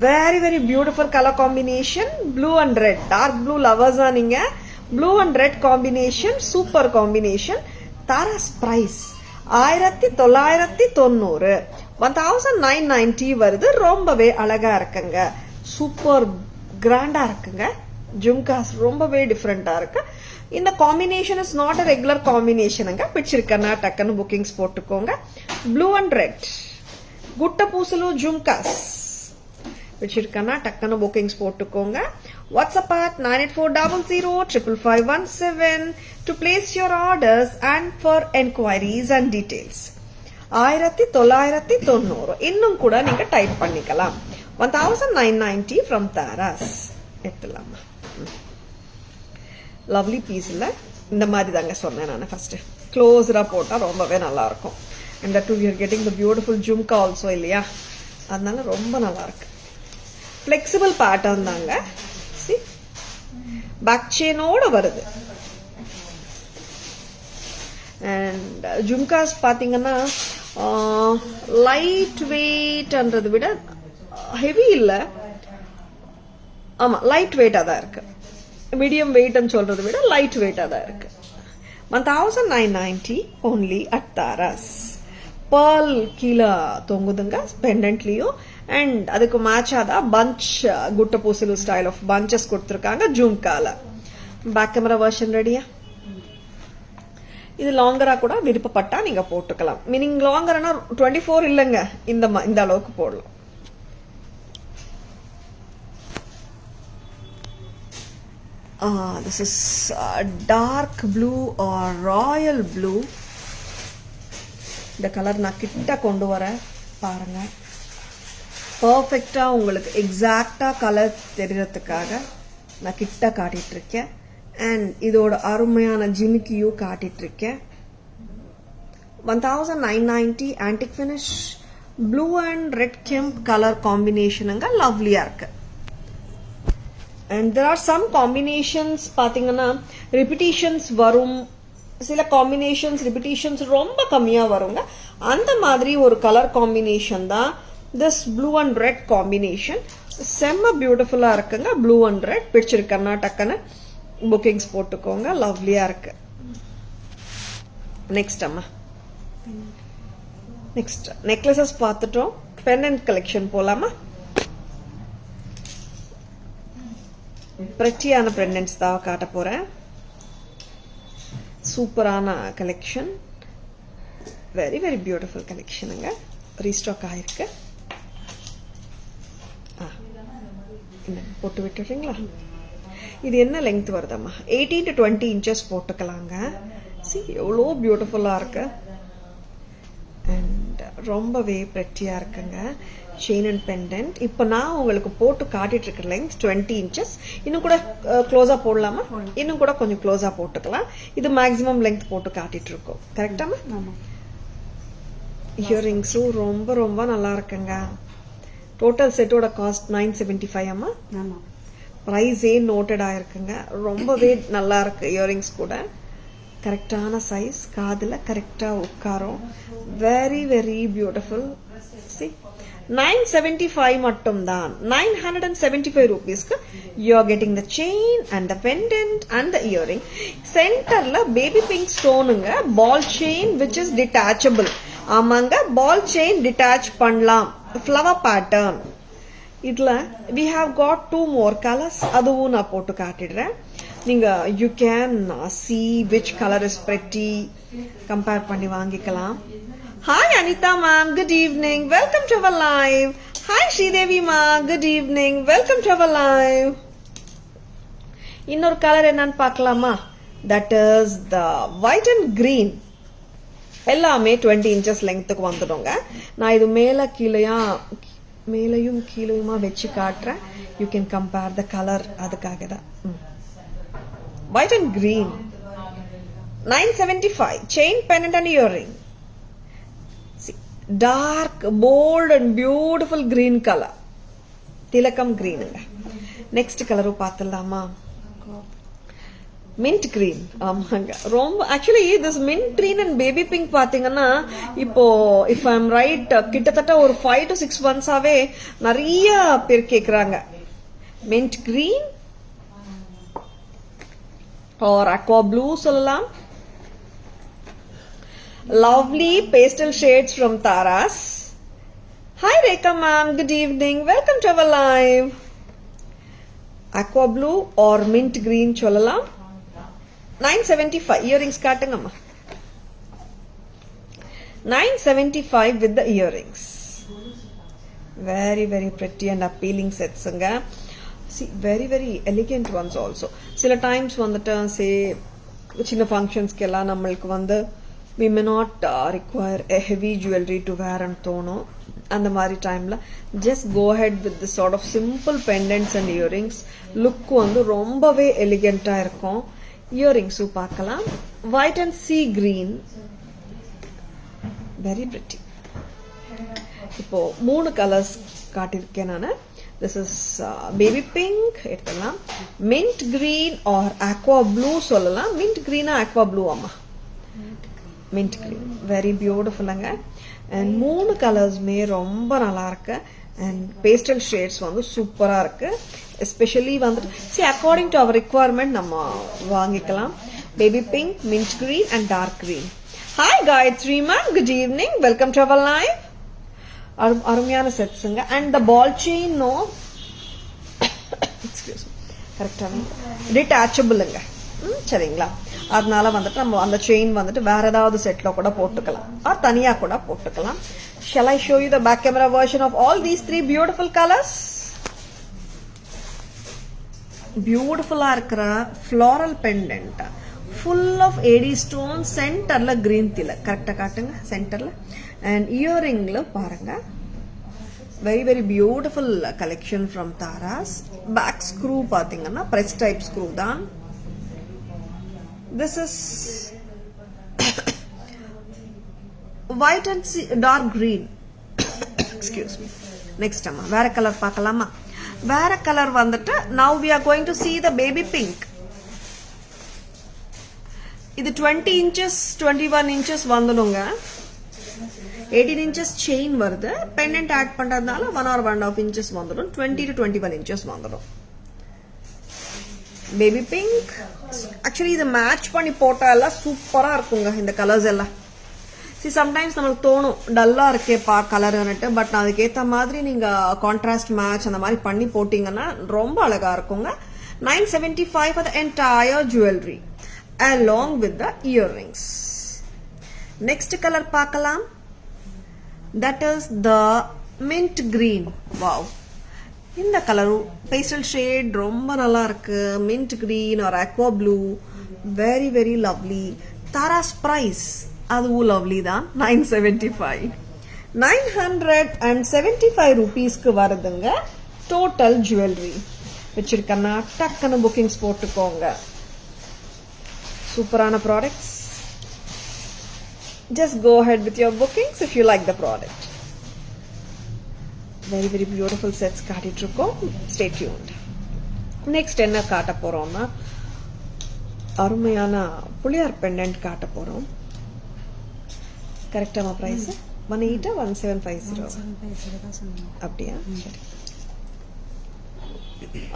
Very very beautiful colour combination. Blue and red, dark blue லவர்ஸா நீங்க. Blue and red combination, super combination. Taras price 1990, 1990 வருது. ரொம்பவே அழகா இருக்குங்க, சூப்பர் கிராண்டா இருக்குங்க. ஜும்காஸ் ரொம்பவே டிஃப்ரெண்டா இருக்கு. இந்த combination is not a regular காம்பினேஷனுங்க. பிடிச்சிருக்கனா டக்குன்னு புக்கிங்ஸ் போட்டுக்கோங்க. ப்ளூ அண்ட் ரெட் குட்ட பூசலு ஜும்காஸ் பிடிச்சிருக்கனா டக்குன்னு புக்கிங்ஸ் போட்டுக்கோங்க. WhatsApp at 9840055517 to place your orders and for enquiries and details. 1990 இன்னும் கூட நீங்க டைப் பண்ணிக்கலாம். 1990 from Taras. எடுத்துலாமா. லவ்லி பீஸ்ல இந்த மாதிரி தாங்க சொன்னேன் நான். ஃபர்ஸ்ட் க்ளோஸரா போட்டா ரொம்பவே நல்லா இருக்கும். and that too we are getting the beautiful jhumka also இல்லையா, அதனால ரொம்ப நல்லா இருக்கு. flexible pattern தாங்க. see back chain ஓட வருது. and jhumkas பாத்தீங்கன்னா லைட் வெயிட்ன்றதை விட ஹெவி இல்ல, ஆமா லைட் வெயிட்டா தான் இருக்கு. மீடியம் வெயிட்னு சொல்றதை விட லைட் வெயிட்டா தான் இருக்கு. 1990 only at Taras. பேர்ல் கீழே தொங்குதுங்க பெண்டன்ட்லயும். அண்ட் அதுக்கு மேட்சாதான் பஞ்ச் குட்ட பூசலு ஸ்டைல் ஆஃப் பஞ்சஸ் கொடுத்துருக்காங்க ஜும்கால. பேக் கேமரா வெர்ஷன் ரெடியா? இது லாங்கரா கூட விருப்பப்பட்டா நீங்க போட்டுக்கலாம். மீனிங் லாங்கர்னா 24 இல்லைங்க, இந்த அளவுக்கு போடலாம். This is dark blue or royal blue. இந்த கலர் நான் கிட்ட கொண்டு வரேன் பாருங்க. பர்ஃபெக்டா உங்களுக்கு எக்ஸாக்டா கலர் தெரியறதுக்காக நான் கிட்ட காட்டிட்டு இருக்கேன். அண்ட் இதோட அருமையான ஜிமிக்கியும் காட்டிட்டு இருக்கேன். 1990 antique finish blue and red kemp colour காம்பினேஷனுங்க லவ்லியா இருக்கு. and there are some combinations பாத்தீங்கன்னா repetitions வரும். சில காம்பினேஷன்ஸ் ரிப்பிட்டிஷன்ஸ் ரொம்ப கம்மியா வருங்க. அந்த மாதிரி ஒரு கலர் காம்பினேஷன் தான் this blue and red combination. செம்ம பியூட்டிஃபுல்லா இருக்குங்க. ப்ளூ அண்ட் ரெட் பிடிச்சிருக்கன்னா டக்குன்னு புக்கிங்ஸ் போட்டுக்கோங்க. லவ்லியா இருக்கு. நெக்ஸ்ட் அம்மா, நெக்ஸ்ட் நெக்லஸஸ் பார்த்துட்டோம். பெண்டன்ட் கலெக்ஷன் போலாமா? பிரெட்டியான பெண்டன்ட்ஸ் தான் காட்ட போறேன். சூப்பரான கலெக்ஷன், வெரி வெரி பியூட்டிஃபுல் கலெக்ஷனுங்க. ரீஸ்டாக் ஆயிருக்கு. போட்டு விட்டுறீங்களா? இது என்ன லெங்த் வருதம்மா? 18 to 20 inches போட்டுக்கலாங்க. எவ்வளோ பியூட்டிஃபுல்லா இருக்கு. அண்ட் ரொம்பவே பிரெட்டியா இருக்குங்க. Chain and pendant. இப்போ நான் உங்களுக்கு போட்டு காட்டிட்டு இருக்க லெங்த் 20 inches. இன்னும் கூட க்ளோஸா போடலாமா? இன்னும் கூட கொஞ்சம் க்ளோஸா போட்டுக்கலாம். இது மேக்ஸிமம் லெங்த் போட்டு காட்டிட்டு இருக்கோம். கரெக்டாமா? இயரிங்ஸும் ரொம்ப ரொம்ப நல்லா இருக்குங்க. டோட்டல் செட்டோட காஸ்ட் 975 அம்மா. ப்ரைஸே நோட்டட் ஆயிருக்குங்க. ரொம்பவே நல்லா இருக்கு. இயரிங்ஸ் கூட கரெக்டான சைஸ், காதுல கரெக்டா உட்காரும். Very very beautiful. 975 மட்டும் தான். 975 rupeesக்கு you are getting the chain and the pendant and the earring. சென்டர்ல பேபி பிங்க் ஸ்டோனுங்க. Ball chain which is detachable. ஆமாங்க, பால் செயின் டிட்டாச் பண்ணலாம். Flower pattern. இதுல we have got 2 more colors. அதுவும் நான் போட்டு காட்டிடுறேன். நீங்க you can see which color is pretty. Compare பண்ணி வாங்கிக்கலாம். Hi Anita ma'am, good evening. Welcome to our live. Hi Sridevi ma, good evening. Welcome to our live. இன்னொரு colour என்னன்னு பார்க்கலாமா? That is the white and green. எல்லாமே 20 inches லெங்க்த்துக்கு வந்துடுங்க. நான் இது மேலையும் கீழையுமா வச்சு காட்டுறேன். You can compare the color. அதுக்காக தான். White and green. 975. Chain, pendant and earring. Dark, bold and beautiful green color. Tilakam green. Next color பார்த்தலாமா? Mint green. ஆமாங்க, ரொம்ப actually this mint green and baby pink பாத்தீங்கன்னா இப்போ if I am right கிட்டத்தட்ட ஒரு 5 to 6 months-ஆவே நிறைய பேர் கேக்குறாங்க. Mint green or aqua blue சொல்லலாம். Lovely pastel shades from Taras. Hi Rekha ma'am, good evening. Welcome to our live. Aqua blue or mint green சொல்லலாம். 975 earrings காட்டுங்கம்மா. 975 with the earrings. Very very pretty and appealing setsங்க. See, very very elegant ones also. சில times வந்துட்டு say சின்ன ஃபங்க்ஷன்ஸ்க்கு எல்லாம் நம்மளுக்கு வந்து we may not require a heavy jewelry to wear and தோணும். அந்த மாதிரி டைம்ல just go ahead with this sort of simple pendants and earrings. Look வந்து ரொம்பவே எலிகென்ட்டா இருக்கும். இயரிங்ஸும் பார்க்கலாம். white and sea green, very pretty. இப்போ 3 கலர்ஸ் காட்டியிருக்கேன் நான். This is baby pink எடுத்துக்கலாம். mint green or aqua blue சொல்லலாம். mint green or aqua blue அம்மா? mint green, very beautiful அங்க. and 3 கலர்ஸ்மே ரொம்ப நல்லா இருக்கு. and pastel shades வந்து சூப்பரா இருக்கு. especially வந்து see according to our requirement நம்ம வாங்கிக்கலாம். baby pink, mint green and dark green. hi Gayatri ma'am, good evening, welcome to our live. அருமையான செட்ஸுங்க. And the ball chain no excuse கரெக்டாக டிட்டாச்சபிளுங்க. சரிங்களா? அதனால வந்துட்டு நம்ம அந்த செயின் வந்துட்டு வேற ஏதாவது செட்ல கூட போட்டுக்கலாம், ஆர் தனியா கூட போட்டுக்கலாம். Shall I show you the back camera version of all these 3 beautiful colors? பியூட்டிஃபுல்லா இருக்கிற floral pendant full of AD stones, சென்டர்ல green திலக். கரெக்டா காட்டுங்க சென்டர்ல. and earringல பாருங்க, very very beautiful collection from Taras. back screw பாத்தீங்கன்னா press type screw தான். this is white and dark green. excuse me. next அம்மா வேற கலர் பார்க்கலாமா? வேற கலர் வந்துட்டு now we are going to see the baby pink. இது 20 inches 21 inches வந்துடுங்க. 18 inches chain வருது. pendant ஆட் பண்றதுனால 1 or 1.5 inches வந்துடும். 20 to 21 inches வந்துடும். பேபி பிங்க் ஆக்சுவலி இது மேட்ச் பண்ணி போட்டா எல்லாம் சூப்பரா இருக்குங்க இந்த கலர்ஸ் எல்லாம். see sometimes நமக்கு தோணும் டல்லா இருக்கேப்பா கலர்னுட்டு, பட் அதுக்கேற்ற மாதிரி நீங்க கான்ட்ராஸ்ட் மேட்ச் அந்த மாதிரி பண்ணி போட்டீங்கன்னா ரொம்ப அழகா இருக்குங்க. 975 for the entire jewelry along with the earrings. next color பார்க்கலாம். that is the mint green. wow, இந்த கலர் pastel shade ரொம்ப நல்லா இருக்கு. mint green or aqua blue, very very lovely. Taras price அதுவும் lovely தான். 975 975 rupeesக்கு வருதுங்க total jewelry. வச்சிருக்கனா டக்குன்னு bookings போட்டுக்கோங்க. சூப்பரான products. just go ahead with your bookings if you like the product. very very beautiful sets காட்டிட்டு இருக்கோம். stay tuned. next என்ன காட்ட போறோம்னா அருமையான புளியார் பெண்டன்ட் காட்ட போறோம். கரெக்டான பிரைஸ் 18 1750 அப்படியா? சரி.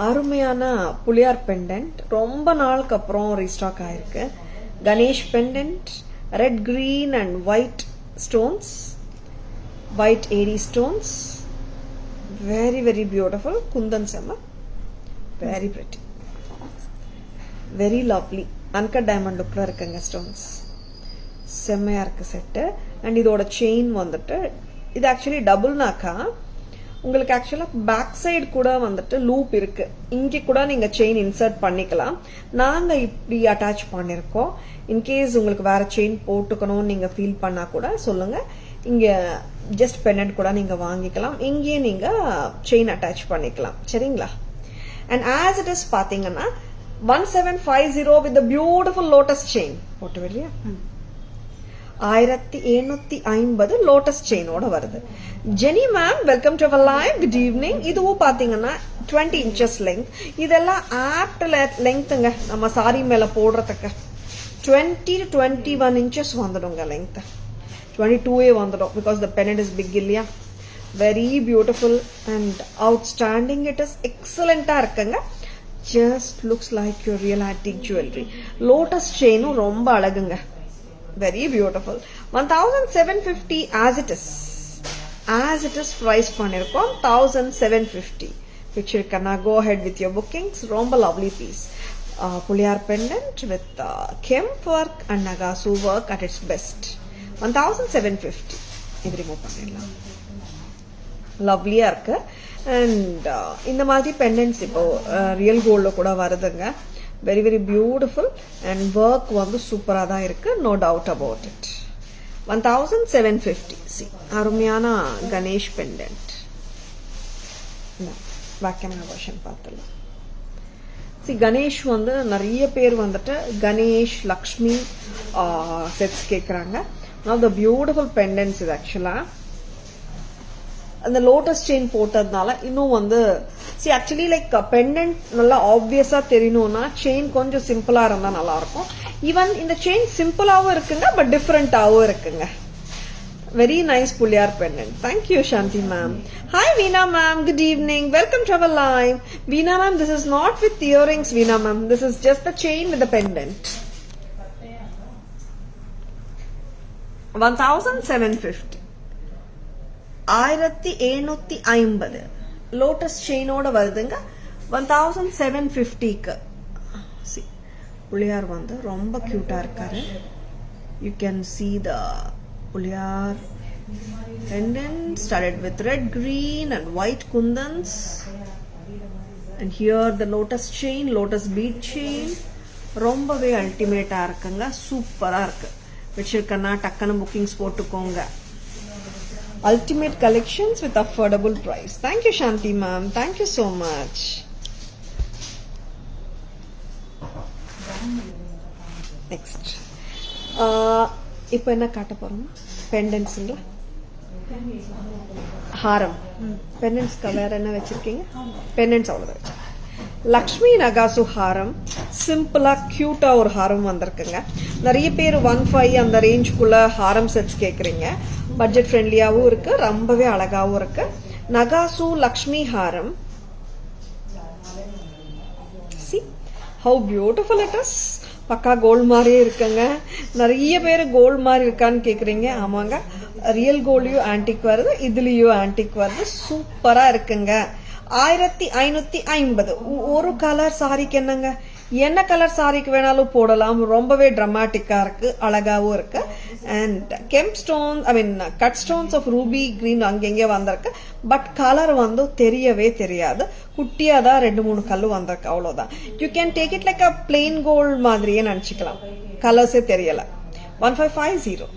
அருமையான புளியார் பெண்டன்ட் ரொம்ப நாளுக்கு அப்புறம் ரீஸ்டாக் ஆயிருக்கு. Ganesh pendant, red green and white stones, white AD stones, very very beautiful. kundan semma, very pretty, very lovely. uncut diamond lookல இருக்குங்க stones. செம்மையா இருக்கு செட். அண்ட் இதோட செயின் வந்துட்டு இது ஆக்சுவலி டபுள் நாக்கா. உங்களுக்கு ஆக்சுவலா பேக் சைடு கூட வந்துட்டு லூப் இருக்கு. இங்க கூட நீங்க செயின் இன்சர்ட் பண்ணிக்கலாம். நாங்க இப்படி அட்டாச் பண்ணிருக்கோம். இன்கேஸ் உங்களுக்கு வேற செயின் போட்டுக்கணும்னு நீங்க ஃபீல் பண்ணா கூட சொல்லுங்க. இங்க ஜஸ்ட் பெண்டன்ட் கூட நீங்க வாங்கிக்கலாம். இங்கேயே நீங்க செயின் அட்டாச் பண்ணிக்கலாம். சரிங்களா? அண்ட் ஆஸ் இட் இஸ் பாத்தீங்கன்னா 1750 with the beautiful lotus chain போட்டு வெளியா 1750 லோட்டஸ் செயினோட வருது. Jenny ma'am welcome to our live, good evening. இதுவும் பாத்தீங்கன்னா 20 inches length. இதெல்லாம் apt lengthங்க நம்ம சாரி மேல போடுறதுக்கு 20 to 21 inches வந்துடுங்க length. 22 வந்துடும் because the pendant is big இல்லையா. Very beautiful and outstanding. It is excellent இருக்குங்க. Just looks like your real antique jewelry. Lotus chain ரொம்ப அழகுங்க. Very beautiful. 1750 as it is. As it is price பண்ணிருக்கோம் 1750. Picture can go ahead with your bookings. Romba lovely piece. Puliyar pendant with kemp work and Nagasu work at its best. 1750. இது remove பண்ணிடலாம். லவ்லியா இருக்கு. And இந்த மாதிரி பெண்டன்ட்ஸ் இப்போ real கோல்ட்ல கூட வருதுங்க. Very very beautiful and work வந்து சூப்பரா தான் இருக்கு. No doubt about it. 1750. See அருமையான Ganesh pendant. Back camera version பார்த்துடலாம். சி கணேஷ் வந்து நிறைய பேர் வந்துட்டு கணேஷ் லக்ஷ்மி செட்ஸ் கேட்குறாங்க. Now the beautiful pendants is actually அந்த லோட்டஸ் செயின் போட்டதுனால இன்னும் வந்து see actually like pendant நல்லா ஆப்வியஸா தெரியணும்னா செயின் கொஞ்சம் சிம்பிளா இருந்தா நல்லா இருக்கும். ஈவன் இந்த செயின் சிம்பிளாவும் இருக்குங்க பட் டிஃபரெண்டாவும் இருக்குங்க. Very nice Puliyar pendant. Thank you Shanti ma'am. Hi Veena ma'am, good evening. Welcome to our live. Veena ma'am, this is not with earrings Veena ma'am. This is just the chain with the pendant. 1750. 1750 lotus செயினோட வருதுங்க. 1750க்கு புலியார் வந்து ரொம்ப கியூட்டா இருக்காரு. You can see the புலியார் pendant started with red, green and white kundans, and here the lotus chain, lotus bead chain. ரொம்பவே அல்டிமேட்டா இருக்குங்க. சூப்பரா இருக்கு. வச்சிருக்கனா டக்குன்னு புக்கிங்ஸ் போட்டுக்கோங்க. Ultimate collections with affordable price. Thank you Shanti ma'am. Thank you so much. Next. இப்போ என்ன காட்ட போறோம்? பெண்டன்ட்ஸ்ங்களா? ஹாரம். பெண்டன்ட்ஸ்க்கு வேற என்ன வச்சிருக்கீங்க? பெண்டன்ட்ஸ் அவ்வளவுதான் வச்சிருக்கேன். லக்ஷ்மி நகாசு ஹாரம். சிம்பிளா கியூட்டா ஒரு ஹாரம் வந்திருக்குங்க. நிறைய பேர் 15 அந்த ரேஞ்சுக்குள்ள ஹாரம் செட்ஸ் கேக்குறீங்க. பட்ஜெட் ஃப்ரெண்ட்லியாவும் இருக்கு, ரொம்பவே அழகாவும் இருக்கு. நகாசு லக்ஷ்மி ஹாரம். See how beautiful it is. பக்கா கோல்ட் மாதிரியே இருக்குங்க. நிறைய பேர் கோல்ட் மாதிரி இருக்கான்னு கேக்குறீங்க. ஆமாங்க, ரியல் கோல்ட்லயும் ஆன்டிக் வருது, இதுலயும் ஆன்டிக் வருது. சூப்பரா இருக்குங்க. 1550. ஒரு கலர் சாரிக்கு என்னங்க, என்ன கலர் சாரிக்கு வேணாலும் போடலாம். ரொம்பவே டிராமாட்டிக்கா இருக்கு, அழகாவும் இருக்கு. And kemp stone I mean cut stones of ruby green அங்கெங்கே வந்திருக்கு. பட் கலர் வந்து தெரியவே தெரியாது. குட்டியா தான் 2-3 கல்லு வந்திருக்கு, அவ்வளவுதான். You can take it like a plain gold மாதிரியே நினைச்சுக்கலாம். கலர்ஸே தெரியல. 1550.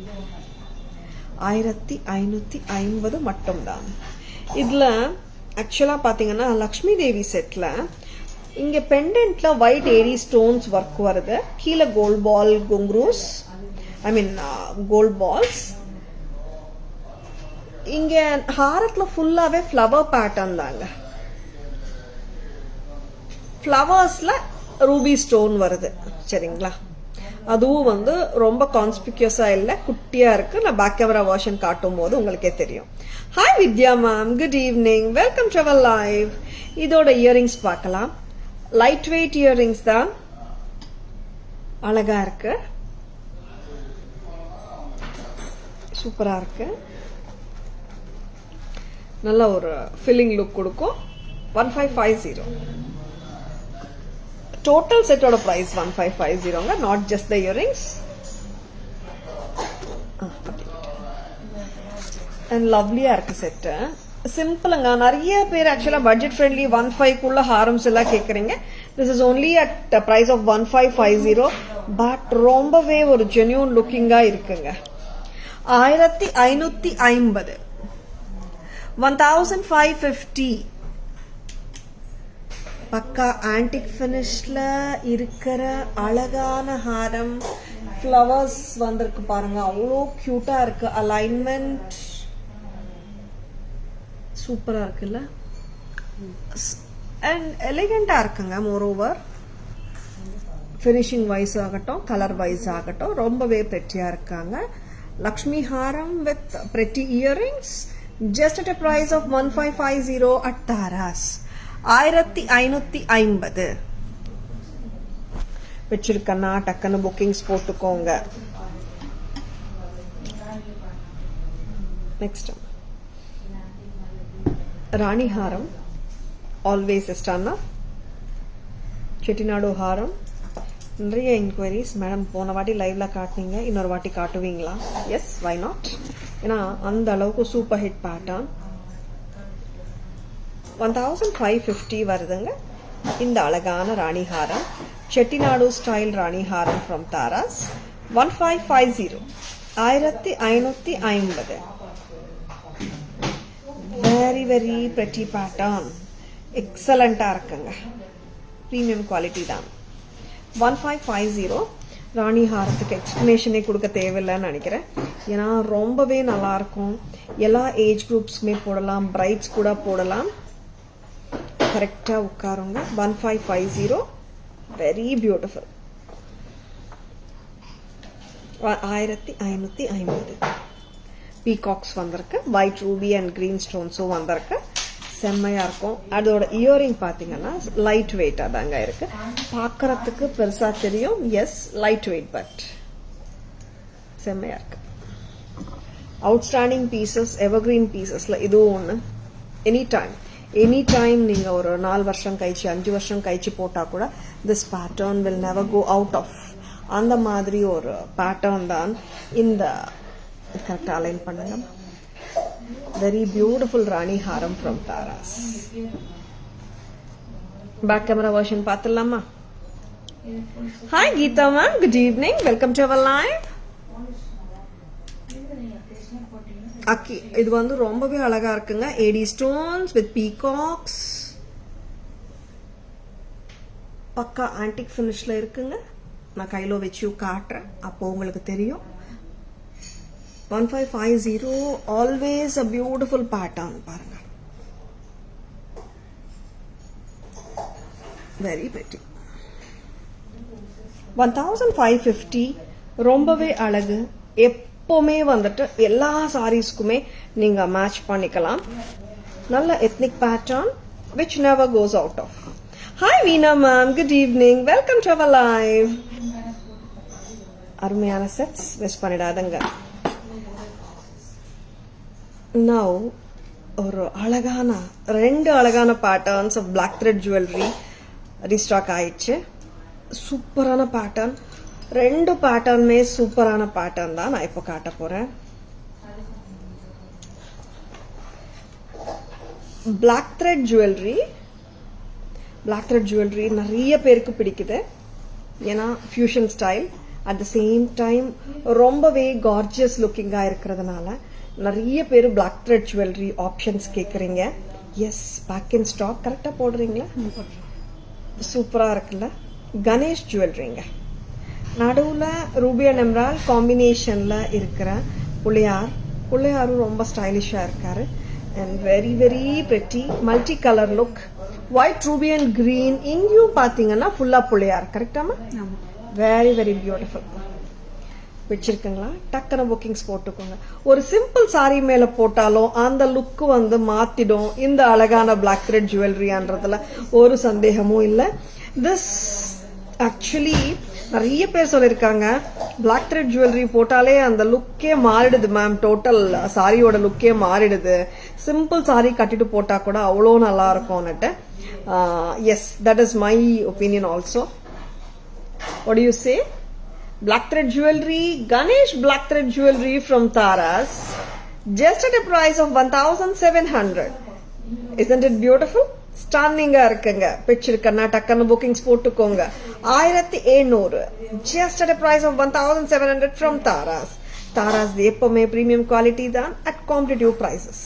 1550 மட்டும்தான். இதுல ஆக்சுவலா பாத்தீங்கன்னா லக்ஷ்மி தேவி செட்ல இங்க பெண்டன்ட்ல ஒயிட் ஏரி ஸ்டோன்ஸ் ஒர்க் வருது. கீழே கோல்ட் பால் குங்குரூஸ் ஐ மீன் கோல்ட் பால்ஸ். இங்க ஹாரத்துல ஃபுல்லாவே ஃப்ளவர் பேட்டர்ன் தாங்க. ஃப்ளவர்ஸ்ல ரூபி ஸ்டோன் வருது. சரிங்களா? அதுவும் வந்து ரொம்ப கான்ஸ்பிக்யூஸா இல்ல, குட்டியா இருக்கு. நான் பேக் கேமரா வெர்ஷன் காட்டும் போது உங்களுக்கே தெரியும். Hi Vidya ma'am, good evening. Welcome to our live. இதோட இயரிங்ஸ் பார்க்கலாம். லைட் வெயிட் இயரிங்ஸ் தான், அழகா இருக்கு, சூப்பரா இருக்கு. நல்ல ஒரு ஃபில்லிங் லுக் கொடுக்கும். 1550. டோட்டல் செட்டோட பிரைஸ் 1550ங்க, not just the earrings. And லவ்லியா இருக்கு செட்டு. சிம்பிளுங்க. நிறைய பேர் ஆக்சுவலா பட்ஜெட் ஃப்ரெண்ட்லி 15க்குள்ள ஹாரம்ஸ் எல்லாம் கேக்குறீங்க. This is only at price of 1550. But ரொம்பவே ஒரு ஜென்யூன் லுக்கிங்கா இருக்குங்க. 1550. 1550. பக்கா ஆன்டிக் ஃபினிஷ்ல இருக்கிற அழகான ஹாரம். ஃப்ளவர்ஸ் வந்திருக்கு பாருங்க, அவ்வளோ கியூட்டா இருக்கு. அலைன்மெண்ட் சூப்பரா இருக்குல்ல. அண்ட் எலிகெண்டா இருக்குங்க. மோரோவர் ஃபினிஷிங் வைஸ் ஆகட்டும், கலர் வைஸ் ஆகட்டும், ரொம்பவே பிரெட்டியா இருக்காங்க. லக்ஷ்மி ஹாரம் with pretty earrings, just at a price of 1550 at Taras. 1550 வச்சிருக்கனா டக்குன்னு புக்கிங்ஸ் போட்டுக்கோங்க. நெக்ஸ்ட் ராணி ஹாரம், ஆல்வேஸ் இஷ்டானா. செட்டிநாடு ஹாரம், நிறைய இன்கொயரிஸ். மேடம் போன வாட்டி லைவ்ல காட்டினீங்க, இன்னொரு வாட்டி காட்டுவீங்களா? S, why not. ஏன்னா அந்த அளவுக்கு சூப்பர் ஹிட் பேட்டர்ன். 1550 வருதுங்க இந்த அழகான ராணி ஹாரம். செட்டிநாடு ஸ்டைல் ராணி ஹாரம் from Taras. 1550, 1550. Very very pretty pattern, எக்ஸலண்டா இருக்குங்க. ப்ரீமியம் குவாலிட்டி தான். 1550. ராணி ஹாரத்துக்கு எக்ஸ்பிளனேஷனே கொடுக்க தேவையில்லைன்னு நினைக்கிறேன். ஏன்னா ரொம்பவே நல்லா இருக்கும். எல்லா ஏஜ் குரூப்ஸ்க்குமே போடலாம், பிரைட்ஸ் கூட போடலாம். கரெக்டா உட்காருங்க. 1550, வெரி பியூட்டிஃபுல். 1550. பீகாக்ஸ் வந்திருக்கு, ஒயிட் ரூபி அண்ட் கிரீன் ஸ்டோன்ஸும் வந்திருக்கு. செம்மையா இருக்கும். அதோட இயரிங் பாத்தீங்கன்னா லைட் வெயிட்டா தாங்க இருக்கு. பாக்குறதுக்கு பெருசா தெரியும். எஸ், லைட் வெயிட், பட் செம்மையா இருக்கு. அவுட்ஸ்டாண்டிங் பீசஸ், எவர்கிரீன் பீசஸ்ல இதுவும் ஒண்ணு. எனி டைம் நீங்க ஒரு 4 வருஷம் கழிச்சு 5 வருஷம் கழிச்சு போட்டா கூட this pattern will never go out of. அந்த மாதிரி ஒரு பேட்டர்ன் தான் இந்த. கரெக்டா அலைன் பண்ணுங்க. Very beautiful Rani Haram from Taras. Back camera version பாத்துடலாமா? Hi Geeta ma'am, good evening. Welcome to our live. அக்கி, இது வந்து ரொம்பவே அழகா இருக்குங்க. AD stones with peacocks. பக்கா ஆன்டிக் ஃபினிஷ்ல இருக்குங்க. நான் கையில வச்சு காட்டுறேன், அப்போ உங்களுக்கு தெரியும். 1550, always a beautiful pattern. பாருங்க, very pretty. 1550 ரொம்பவே அழகு. எப்பவுமே வந்துட்டு எல்லா சாரீஸ்க்குமே நீங்க மேட்ச் பண்ணிக்கலாம். நல்ல ethnic pattern which never goes out of. Hi Veena ma'am, good evening. Welcome to our live. அருமையான செட்ஸ், மிஸ் பண்ணிடாதங்க. Now ஒரு அழகான 2 அழகான patterns of black thread jewellery restock ஆயிடுச்சு. சூப்பரான பேட்டர்ன். 2 பேட்டர்னுமே சூப்பரான பேட்டர்ன் தான் நான் இப்போ காட்ட போறேன். பிளாக் த்ரெட் ஜுவல்லரி நிறைய பேருக்கு பிடிக்குது. ஏன்னா fusion style, at the same time ரொம்பவே கார்ஜியஸ் லுக்கிங்கா இருக்கிறதுனால நிறைய பேர் பிளாக் த்ரெட் ஜுவல்லரி ஆப்ஷன்ஸ் கேக்குறீங்க. Yes, back in stock. கரெக்டா போடுறீங்களா? சூப்பரா இருக்குல்ல? கணேஷ் ஜுவல்லரிங்க. நடுவுல ரூபி அண்ட் எம்ரால்ட் காம்பினேஷன்ல இருக்கிற புள்ளையாரும் ரொம்ப ஸ்டைலிஷா இருக்காரு. And very very pretty multi colour look. White ruby and green. இங்கேயும் பாத்தீங்கன்னா ஃபுல்லா புள்ளையார். கரெக்டாமா? Very very beautiful. வச்சிருக்கீங்களா? டக்குன புக்கிங்ஸ் போட்டுக்கோங்க. ஒரு சிம்பிள் சாரி மேல போட்டாலும் அந்த லுக் வந்து மாத்திடும் இந்த அழகான பிளாக் த்ரெட் ஜுவல்லரின்றதுல ஒரு சந்தேகமும் இல்ல. திஸ் ஆக்சுவலி நிறைய பேர் சொல்லிருக்காங்க, பிளாக் த்ரெட் ஜுவல்லரி போட்டாலே அந்த லுக்கே மாறிடுது மேம், டோட்டல் சாரியோட லுக்கே மாறிடுது, சிம்பிள் சாரி கட்டிட்டு போட்டா கூட அவ்வளோ நல்லா இருக்கும்னுட்டு. Yes, that is my opinion also. What do you say? Black thread jewelry, Ganesh black thread jewelry from Taras, just at a price of 1700. Isn't it beautiful? Stunning இருக்குங்க. Picture கர்நாடகான bookings போட்டுக்கோங்க. 1700, just at a price of 1700 from Taras. Taras எப்பவுமே premium quality தான் at competitive prices.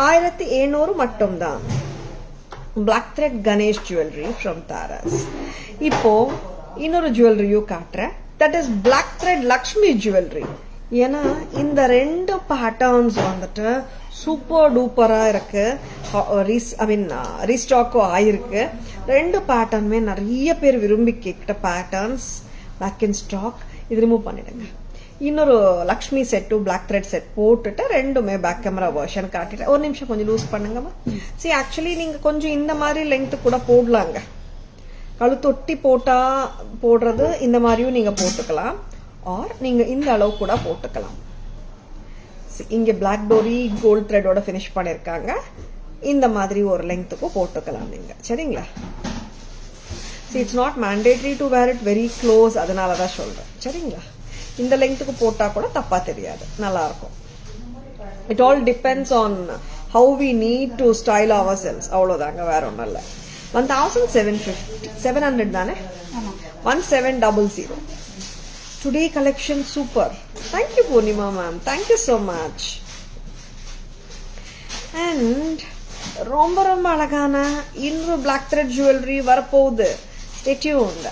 1700 மட்டும் தான். Black thread Ganesh jewelry from Taras. இப்போ இன்னொரு ஜுவல்லரியும் காட்டுறேன். That is black thread Lakshmi jewelry. ஏன்னா இந்த ரெண்டு பேட்டர்ன்ஸ் வந்துட்டு சூப்பர் டூப்பரா இருக்கு. ரீஸ்டாக்கும் ஆயிருக்கு. ரெண்டு பேட்டர்னுமே நிறைய பேர் விரும்பி கேட்ட பேட்டர்ன்ஸ் பேக் இன் ஸ்டாக். இது ரிமூவ் பண்ணிடுங்க. இன்னொரு Lakshmi set black thread set போட்டுட்டு ரெண்டுமே பேக் கேமரா வெர்ஷன் காட்டிட்டேன். ஒரு நிமிஷம் கொஞ்சம் லூஸ் பண்ணுங்கம்மா. சரி, ஆக்சுவலி நீங்க கொஞ்சம் இந்த மாதிரி லென்த் கூட போடலாங்க. கழுத்தொட்டி போடுறது இந்த மாதிரியும் நீங்க போட்டுக்கலாம். ஆர் நீங்க இந்த அளவு கூட போட்டுக்கலாம். இங்க பிளாக் டோரி கோல்ட் த்ரெட்டோட பினிஷ் பண்ணிருக்காங்க. இந்த மாதிரி ஒரு லெங்க்த்துக்கும் போட்டுக்கலாம் நீங்க. சரிங்களா? It's not mandatory to wear it very close. அதனாலதான் சொல்றேன். சரிங்களா? இந்த லெங்க்த்துக்கு போட்டா கூட தப்பா தெரியாது, நல்லா இருக்கும். It all depends on how we need to style our selves. அவ்வளவுதாங்க, வேற ஒன்றும் இல்லை. 1750 700 தானே? 1700. Today collection super. Thank you Purnima ma'am. Thank you so much. And ரொம்ப ரொம்ப அழகான இன்னொரு பிளாக் த்ரெட் ஜுவல்லரி வரப்போகுது. Stay tuned.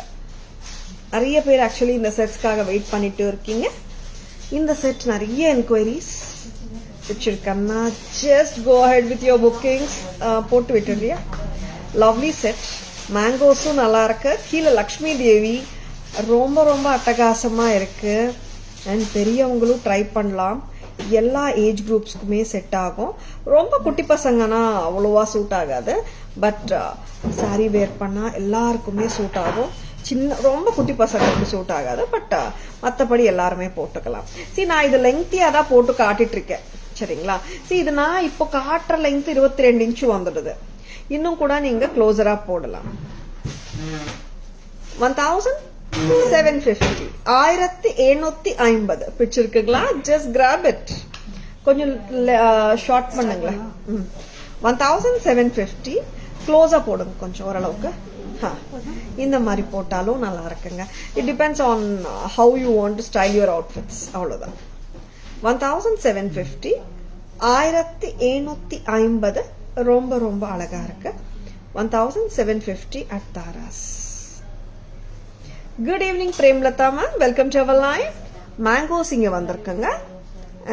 நிறைய பேர் ஆக்சுவலி இந்த செட்ஸ்க்காக வெயிட் பண்ணிட்டு இருக்கீங்க. இந்த செட் நிறைய என்கொயரிஸ் வச்சிருக்கேன்னா just go ahead with your bookings. போட்டு விட்டுறியா? Lovely set. மேங்கோஸும் நல்லா இருக்கு. கீழே லக்ஷ்மி தேவி ரொம்ப ரொம்ப அட்டகாசமா இருக்கு. அண்ட் பெரியவங்களும் ட்ரை பண்ணலாம். எல்லா ஏஜ் குரூப்ஸ்க்குமே செட் ஆகும். ரொம்ப குட்டி பசங்கன்னா அவ்வளோவா சூட் ஆகாது. பட் சாரி வேர் பண்ணா எல்லாருக்குமே சூட் ஆகும். ரொம்ப குட்டி பசங்களுக்கு சூட் ஆகாது. பட் மற்றபடி எல்லாருமே போட்டுக்கலாம். சரி, நான் இது லெங்க்தியா தான் போட்டு காட்டிட்டு இருக்கேன். சரிங்களா? சரி, இது நான் இப்போ காட்டுற லெங்க் 22 இன்ச்சு வந்துடுது. இன்னும் கூட நீங்க க்ளோசரா போடலாம். 1750 1750 பிடிச்சிருக்குங்களா? Just grab it. கொஞ்சம் ஷார்ட் பண்ணுங்களேன். 1750 க்ளோஸா போடுங்க கொஞ்சம் ஓரளவுக்கு. இந்த மாதிரி போட்டாலும் நல்லா இருக்குங்க. It depends on how you want to style your outfits. அவ்வளவுதான். 1750 1750 ரொம்ப ரொம்ப அழகா இருக்கு. 1750 at Taras. Good evening Premlatha ma'am. Welcome to our live. Mangoes இங்க வந்திருக்குங்க.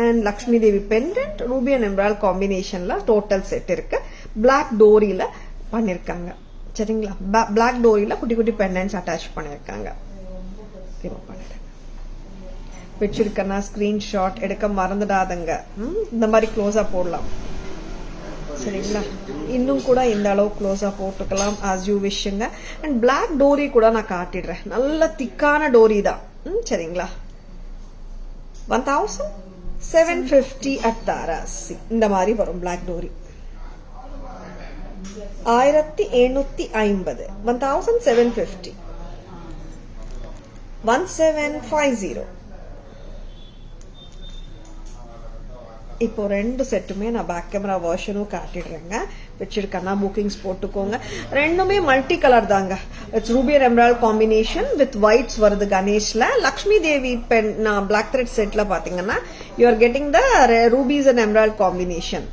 அண்ட் Lakshmi Devi pendant ruby and embroidery காம்பினேஷன்ல டோட்டல் செட் இருக்கு. பிளாக் டோரியில பண்ணிருக்காங்க. சரிங்களா? பிளாக் டோரியில குட்டி குட்டி பெண்டன்ஸ் அட்டாச் பண்ணிருக்காங்க. வச்சிருக்கனா ஸ்கிரீன்ஷாட் எடுக்க மறந்துடாதங்க. இந்த மாதிரி க்ளோஸா போடலாம். சரிங்களா? இன்னும் கூட இந்த அளவு க்ளோஸா போட்டுக்கலாம் as you wishங்க. அண்ட் பிளாக் டோரி கூட நான் காட்டிடுறேன். நல்ல திக்கான டோரி தான். சரிங்களா? 1750 at Taras. இந்த மாதிரி வரும் பிளாக் டோரி. 1750 1750 1750. இப்போ ரெண்டு செட்டுமே நான் பேக் கேமரா வெர்ஷனும் காட்டிடுறேங்க. வச்சிருக்கேன்னா புக்கிங்ஸ் போட்டுக்கோங்க. ரெண்டுமே மல்டி கலர் தாங்க. It's ruby and embroidery combination with whites வருது கணேஷ்ல. Lakshmi Devi pen black thread செட்ல பாத்தீங்கன்னா you are getting the rubies and embroidery combination.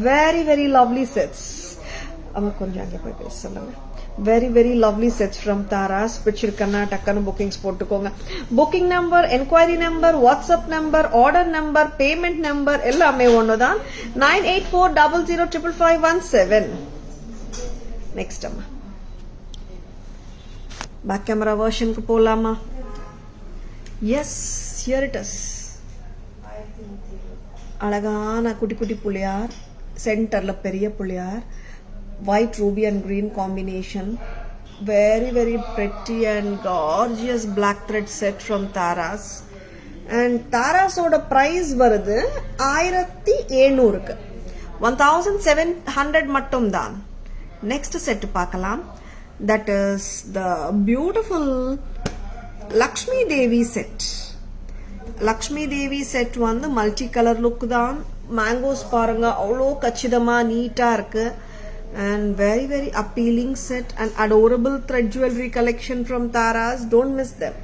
Very very lovely sets. அவங்க கொஞ்சம் அங்கே போய் பேச சொல்லுங்க. Very very lovely sets from Taras. பிடிச்சிருக்கன்னா டக்குன்னு புக்கிங்ஸ் போட்டுக்கோங்க. Booking number, enquiry number, WhatsApp number, order number, payment number எல்லாமே ஒண்ணுதான். 9840055517. நெக்ஸ்ட் அம்மா பேக் கேமரா வெர்ஷனுக்கு போலாமா? Yes, here it is. அழகான குட்டி குட்டி புள்ளியார், சென்டர்ல பெரிய புள்ளியார், white ruby and green combination, very very pretty and gorgeous black thread set from Taras. and Taras oda price varudhu 1700 க்கு. 1700 மட்டும் தான். next set பார்க்கலாம். that is the beautiful Lakshmi Devi set. Lakshmi Devi set வந்து multi colour look தான். Mangoes பாருங்க அவ்வளோ கச்சிதமா நீட்டா இருக்கு. and very very appealing set and adorable thread jewelry collection from Taras. Don't miss them.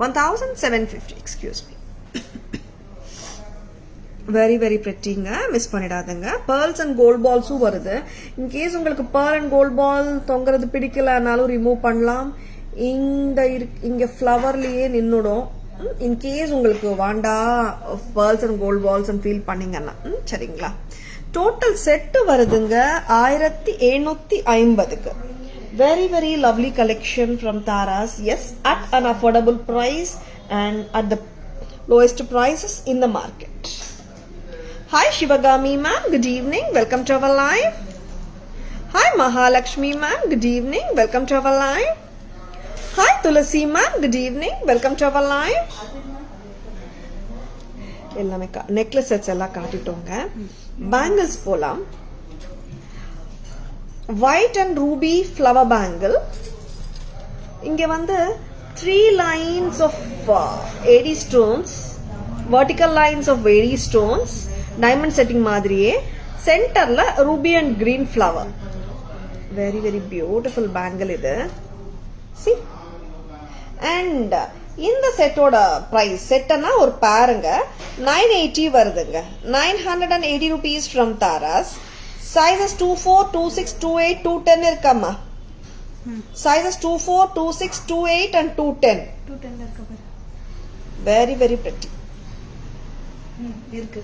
1750, excuse me. very very prettyங்க. மிஸ் பண்ணிடாதங்க. pearls and gold balls-உம் வருது. in case உங்களுக்கு pearl and gold ball தொங்குறது பிடிக்கலனாலும் ரிமூவ் பண்ணலாம். இங்க ஃப்ளவர்லயே நின்னுடும். இன் கேஸ் உங்களுக்கு வாண்டா pearls and gold balls and feel பண்ணீங்கன்னா சரிங்களா. டோட்டல் செட்டு வருதுங்க 1750க்கு. Very very lovely collection from Taras. Yes, at an affordable price and at the lowest prices in the market. Hi Shivagami ma'am, good evening, welcome to our live. Hi Mahalakshmi ma'am, good evening, welcome to our live. Hi Tulasi ma'am, good evening, welcome to our live. எல்லாமே necklace sets எல்லாம் காட்டிட்டோங்க. Bangles போலாம். White and Ruby flower bangle. இங்க வந்து 3 lines of AD stones, vertical lines of AD stones, diamond setting மாதிரியே சென்டர்ல Ruby and green flower. Very very beautiful bangle இது. See? And இந்த செட்டோட பிரைஸ் செட்னா ஒரு பேருங்க 980 வருதுங்க. 980 rupees from Taras. Sizes 24, 26, 28, 210 இருக்கம்மா. Sizes 24, 26, 28 and 210. 210 இருக்கு பாரு. Very very pretty. இருக்கு.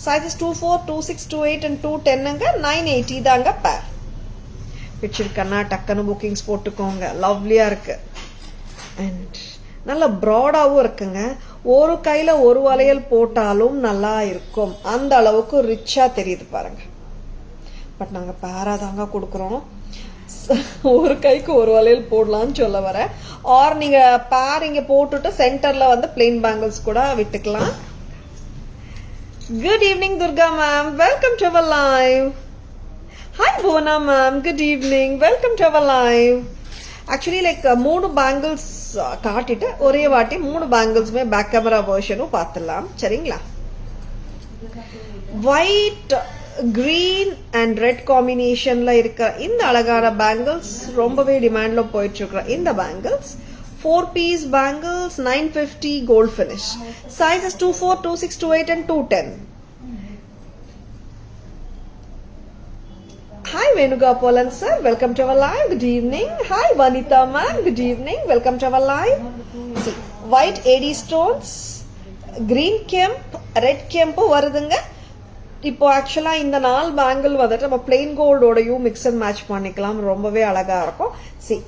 Sizes 24, 26, 28 and 210ங்க 980 தாங்க பேர். பிடிச்சிருக்கனா டக்கன புக்கிங்ஸ் போட்டுக்கோங்க. லவ்லியா இருக்கு. And நல்ல ப்ராடாவும் இருக்குங்க. ஒரு கையில ஒரு வளையல் போட்டாலும் நல்லா இருக்கும். அந்த அளவுக்கு ரிச்சா தெரியுது பாருங்க. பட் நாங்க பேரா தாங்க கொடுக்குறோம். ஒரு கைக்கு ஒரு வளையல் போடலாம்னு சொல்ல வரேன். ஆர் நீங்க பேர் இங்க போட்டுட்டு சென்டர்ல வந்து பிளெயின் பேங்கிள்ஸ் கூட விட்டுக்கலாம். Good evening Durga ma'am, welcome to our live. Hi Bhuvana ma'am, good evening, welcome to our live. Actually like 3 bangles காட்டிட்டு ஒரே வாட்டி 3 பேங்கிள்ஸுமே பேக் கேமரா வெர்ஷனும் பார்த்துடலாம் சரிங்களா. ஒயிட் கிரீன் அண்ட் ரெட் காம்பினேஷன்ல இருக்க இந்த அழகான பேங்கிள்ஸ் ரொம்பவே டிமாண்ட்ல போயிட்டு இருக்கிற இந்த bangles 4 piece bangles 950 gold finish. Sizes 24, 26, 28 and 210. Hi Venugopalan sir, welcome to our live. Good evening. Hi Vanita ma'am, good evening, welcome to our live. See, white AD stones, green kemp, red kemp வருதுங்க. இப்போ ஆக்சுவலா இந்த 4 bangle வந்துட்டு நம்ம plain கோல்டோடையும் mix and match பண்ணிக்கலாம். ரொம்பவே அழகா இருக்கும்.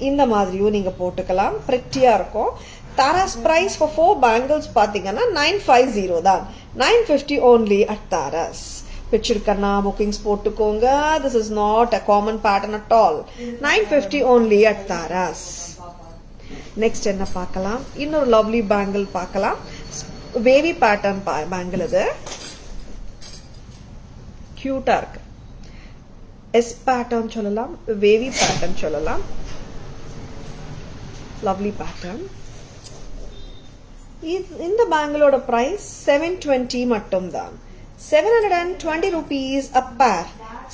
இந்த மாதிரியும் நீங்க போட்டுக்கலாம். பிரிட்டியா இருக்கும். Taras price for 4 bangles பாத்தீங்கன்னா 950 தான். 950 only at Taras. பிடிச்சிருக்கனா புக்கிங்ஸ் போட்டுக்கோங்க. This is not a common pattern at all. 950 only at Taras. Next என்ன பார்க்கலாம்? இன்னொரு லவ்லி பேங்கிள் பார்க்கலாம். வேவி பேட்டர்ன் பேங்கிள் இது. கியூட்டா இருக்கு. எஸ் பேட்டர்ன் சொல்லலாம், வேவி பேட்டர்ன் சொல்லலாம். Lovely pattern. இந்த பேங்கிளோட பிரைஸ் 720 மட்டும்தான். 720 rupees a pair.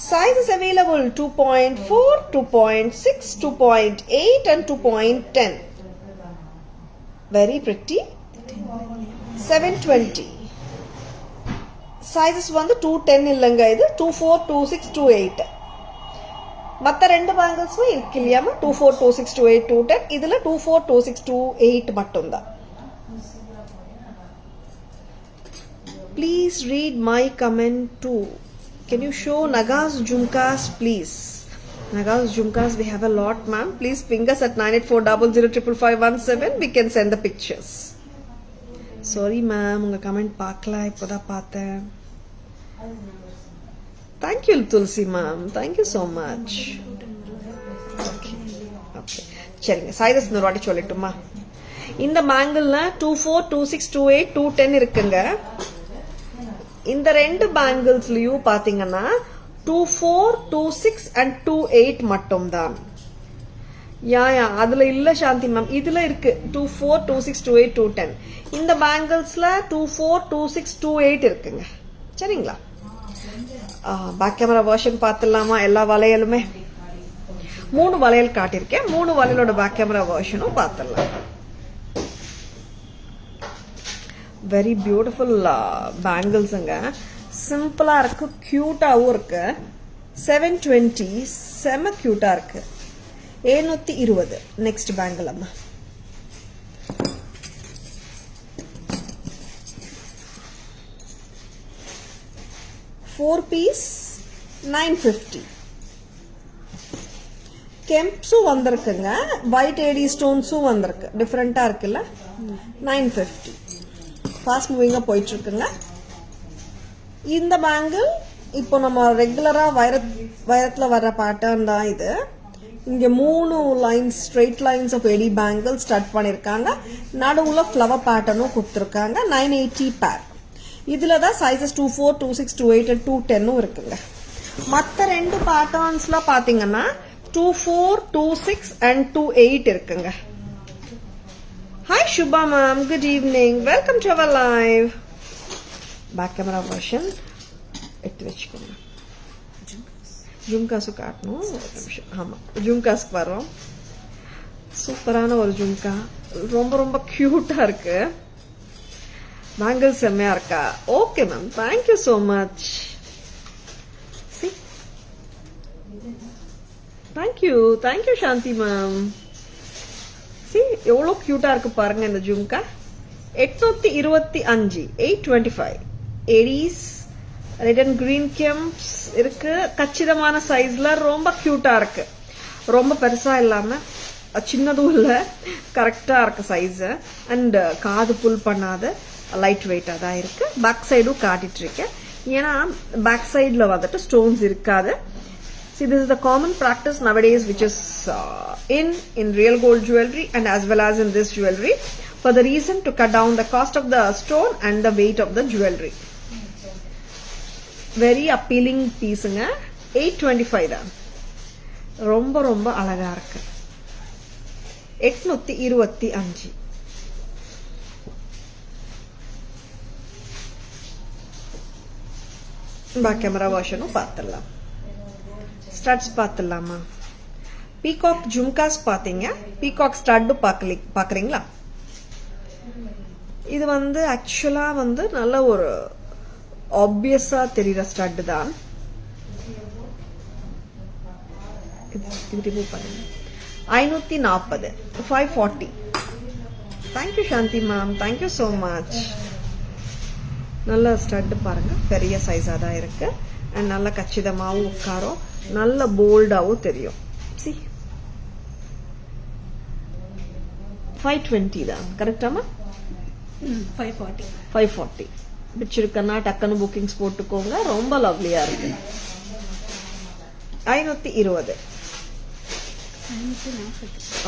Sizes available 2.4, 2.6, 2.8 and 2.10. Very pretty. 720. Sizes வந்து 210 இல்லங்க, இது 24, 26, 28. மத்த ரெண்டு பேங்கிள்ஸும் இருக்கு இல்லையாமா 24, 26, 28, 210. இதுல 24, 26, 28 மட்டும்தான். Please read my comment too. Can you show Nagas Jhumkas please? Nagas Jhumkas we have a lot ma'am. Please ping us at 9840055517. We can send the pictures. Sorry ma'am, unga comment paakla ipoda paathen. Thank you Tulsi ma'am. Thank you so much. Okay. Okay. சரிங்க. Sizes இன்னொரு வாட்டி சொல்லட்டுமா? இந்த பேங்கிள்ல 24, 26, 28, 210 இருக்குங்க. இந்த ரெண்டு பேங்கிள்ஸ்லயும் பாத்தீங்கன்னா 24, 26 and 28 மட்டும் தான். யா அதுல இல்ல சாந்தி மேம், இதுல இருக்கு 24, 26, 28, 210. இந்த பேங்கிள்ஸ்ல 24, 26, 28 இருக்குங்க. சரிங்களா? பேக் கேமரா வெர்ஷன் பார்த்துடலாமா? எல்லா வளையலுமே 3 வளையல் காட்டியிருக்கேன். 3 வளையலோட பேக் கேமரா வெர்ஷனும் பார்த்துடலாம். வெரி பியூட்டிஃபுல் பேங்கிள்ஸுங்க. சிம்பிளா இருக்கு, கியூட்டாவும் இருக்கு. 720 செம கியூட்டா இருக்கு. 720. நெக்ஸ்ட் பேங்கிள் அம்மா. 4 piece 950. கெம்ப்ஸும் வந்திருக்குங்க, ஒயிட் ஏடி ஸ்டோன்ஸும் வந்திருக்கு, டிஃப்ரெண்ட்டாக இருக்குல்ல. 950. ஃபாஸ்ட் மூவிங்காக போயிட்டுருக்குங்க. இந்த பேங்கிள் இப்போ நம்ம ரெகுலராக வைரத்தில் வர்ற பேட்டர்ன் தான் இது. இங்கே 3 லைன்ஸ், ஸ்ட்ரெயிட் லைன்ஸ் ஆஃப் எடி பேங்கிள் ஸ்டார்ட் பண்ணியிருக்காங்க. நடுவில் ஃப்ளவர் பேட்டர்னும் கொடுத்துருக்காங்க. 980 பேர். இதில் தான் சைஸஸ் 24, 26, 28 and 210 இருக்குங்க. மற்ற 2 பேட்டர்ன்ஸ்லாம் பார்த்தீங்கன்னா 24, 26 and 28 இருக்குங்க. Hi Subha ma'am, good evening, welcome to our live. Back camera version எடுத்து வச்சுக்கோங்க. ஜும்காஸு காட்டணும், ஒரு நிமிஷம். ஆமாம், ஜும்காஸ்க்கு வரோம். சூப்பரான ஒரு ஜும்கா, ரொம்ப ரொம்ப க்யூட்டாக இருக்கு. பேங்கிள் செம்மையா இருக்கா? Okay ma'am, thank you so much. Thank you Shanti ma'am. எவ்வளோ கியூட்டா இருக்கு பாருங்க இந்த jhumka. 825, 825 ADs red and green kemps இருக்கு. கச்சிதமான சைஸ்ல ரொம்ப கியூட்டா இருக்கு. ரொம்ப பெருசா இல்லாம சின்னதும் இல்ல, கரெக்டா இருக்கு சைஸ். அண்ட் காது புல் பண்ணாத லைட் வெயிட்டா தான் இருக்கு. பேக் சைடும் காட்டிட்டு இருக்கேன், ஏன்னா பேக் சைட்ல வந்துட்டு ஸ்டோன்ஸ் இருக்காது. See, this is the common practice nowadays, which is in real gold jewelry and as well as in this jewelry, for the reason to cut down the cost of the stone and the weight of the jewelry. Very appealing piece nga. 825 தான். ரொம்ப ரொம்ப அழகா இருக்கு. 825. Back camera வெர்ஷனும் பார்த்துடலாம். Studs பார்த்துடலாமா? Peacock jhumkas பார்த்தீங்க, peacock stud பார்க்குறீங்களா? இது வந்து ஆக்சுவலா வந்து நல்ல ஒரு ஆப்வியஸா தெரியுற ஸ்டட் தான். இது ரிமூவ் பண்ணுங்க. 540, 540. Thank you Shanti ma'am, thank you so much. நல்ல ஸ்டட் பாருங்க, பெரிய சைஸா தான் இருக்கு. அண்ட் நல்ல கச்சிதமாகவும் உட்காரும், நல்ல போல்டாவும் தெரியும். 520 தான் கரெக்டாமா? 540 பிடிச்சிருக்கன்னா டக்குன்னு புக்கிங்ஸ் போட்டுக்கோங்க. ரொம்ப லவ்லியா இருக்கு. 520.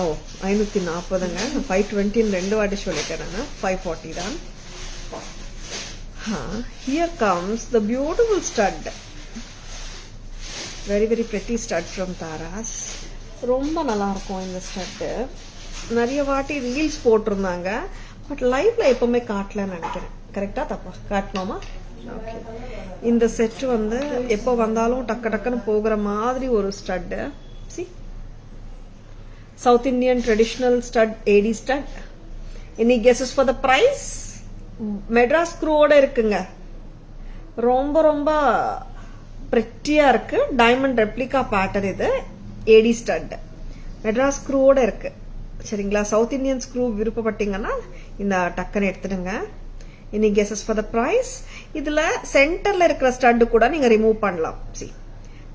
ஓ 540ங்க. 520 2 வாட்டி சொல்லிட்டேன் நான். 540 தான். Here comes the beautiful stud. Very very pretty stud from Taras. ரொம்ப நல்லா இருக்கும் இந்த ஸ்டட். நிறைய வாட்டி ரீல்ஸ் போட்டிருந்தாங்க, பட் லைவ்ல எப்பவுமே காட்டலன்னு நினைக்கிறேன். கரெக்டா தப்பா? காட்டணுமா? ஓகே. இந்த செட் வந்து எப்போ வந்தாலும் டக்கு டக்குன்னு போகிற மாதிரி ஒரு stud. South Indian traditional stud, AD stud. Any guesses for the price? Madras ஸ்க்ரூவோட இருக்குங்க. ரொம்ப ரொம்ப பிரெட்டியா இருக்கு. டைமண்ட் ரெப்ளிகா பேட்டர்ன் இது. ஏடி ஸ்டட் மெட்ராஸ் ஸ்க்ரூவோட இருக்கு. சரிங்களா? சவுத் இந்தியன் ஸ்க்ரூ விருப்பப்பட்டீங்கன்னா இந்த டக்குன்னு எடுத்துடுங்க. Any guesses for the price? இதுல சென்டர்ல இருக்கிற ஸ்டட் கூட நீங்க ரிமூவ் பண்ணலாம்.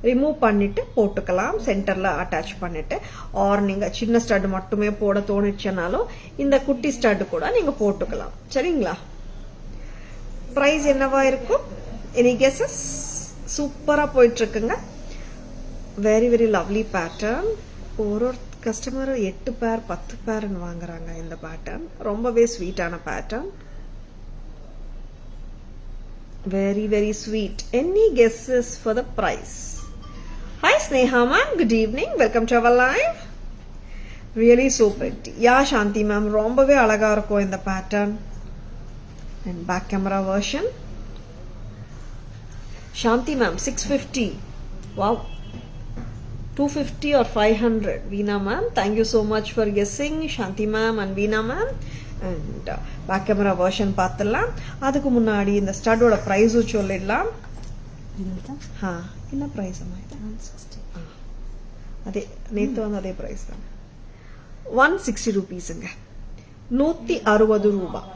ரிமூவ் பண்ணிட்டு போட்டுக்கலாம், சென்டர்ல அட்டாச் பண்ணிட்டு. ஆர் நீங்க சின்ன ஸ்டட் மட்டுமே போட தோணுச்சுனாலும் இந்த குட்டி ஸ்டட் கூட நீங்க போட்டுக்கலாம். சரிங்களா? பிரைஸ் என்னவா இருக்கும்? Any guesses? சூப்பரா போயிட்டு இருக்குங்க. Very very lovely pattern. ஒரு கஸ்டமர் 8 பேர் 10 பேர்னு வாங்குறாங்க இந்த பேட்டர்ன். ரொம்பவே ஸ்வீட்டான pattern. Very very sweet. Any guesses for the price? Hi Sneha ma'am, good evening, welcome to our live. Really so pretty. Yeah Shanti ma'am, ரொம்பவே அழகா இருக்கும் இந்த பேட்டர்ன். And back camera version. Shanti ma'am, 650. Wow. 250 or 500. Veena ma'am, thank you so much for guessing. Shanti ma'am and Veena ma'am. And back camera version பார்த்தலாம். அதுக்கு முன்னாடி இந்த ஸ்டட்டோட price சொல்லிடலாம். என்ன பிரைஸ் அம்மா? 160. அதே நேத்து வந்து அதே பிரைஸ் தான். 160 rupeesங்க. 160 ரூபாய்.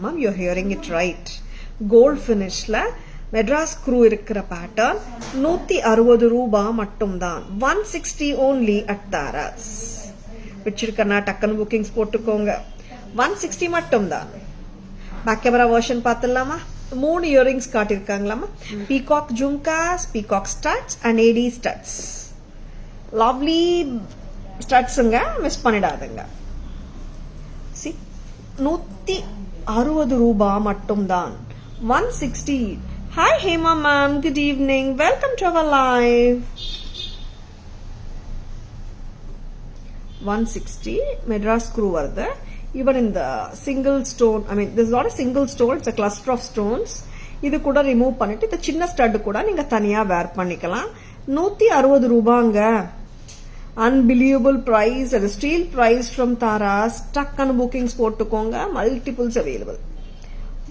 Ma'am, you're hearing it right. Gold ஃபினிஷ்ல மெட்ராஸ் ஸ்க்ரூ இருக்கிற பேட்டர்ன் 160 ரூபாய் மட்டும்தான். 160 only at Taras. பிடிச்சிருக்கனா டக்குன்னு புக்கிங்ஸ் போட்டுக்கோங்க. 160 மட்டும்தான். பேக் கேமரா வெர்ஷன் பார்த்துடலாமா? 3 இயரிங்ஸ் காட்டியிருக்காங்களாமா. Peacock jhumkas, peacock studs and AD studs. Lovely ஸ்டட்ஸுங்க, மிஸ் பண்ணிடாதுங்க. 160 ரூபாய் மட்டும்தான். 160. Hi Hema ma'am, good evening. Welcome to our live. 160 Madras screw varudha. Even in the single stone, I mean this is not a single stone, it's a cluster of stones. இது கூட remove பண்ணிட்டு இந்த சின்ன stud கூட நீங்க தனியா வேர் பண்ணிக்கலாம். 160 ரூபாங்க. Unbelievable price, a steal price from Taras. டக்குன்னு bookings போட்டுக்கோங்க. Multiples available.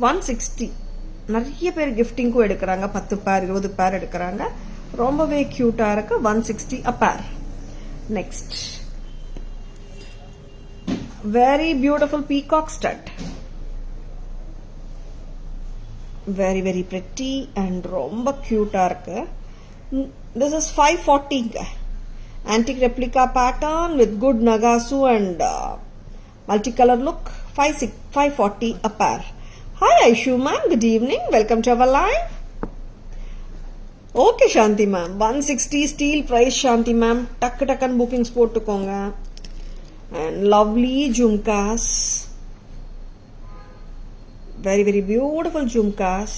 160. நிறைய பேர் கிஃப்டிங்க்கும் எடுக்கிறாங்க. 10 பேர் 20 பேர் எடுக்கிறாங்க. ரொம்பவே கியூட்டா இருக்கு. 160 a pair. Next, very beautiful peacock stud. Very very pretty and ரொம்ப கியூட்டா இருக்கு. This is 540. Antique replica pattern with good nagasu and multicolor look. 540 a pair. Hi Aishu ma'am, good evening. Welcome to our live. Okay Shanti ma'am, 160 steel price Shanti ma'am. Takkan bookings போட்டுக்கோங்க. And lovely jhumkas. Very very beautiful jhumkas.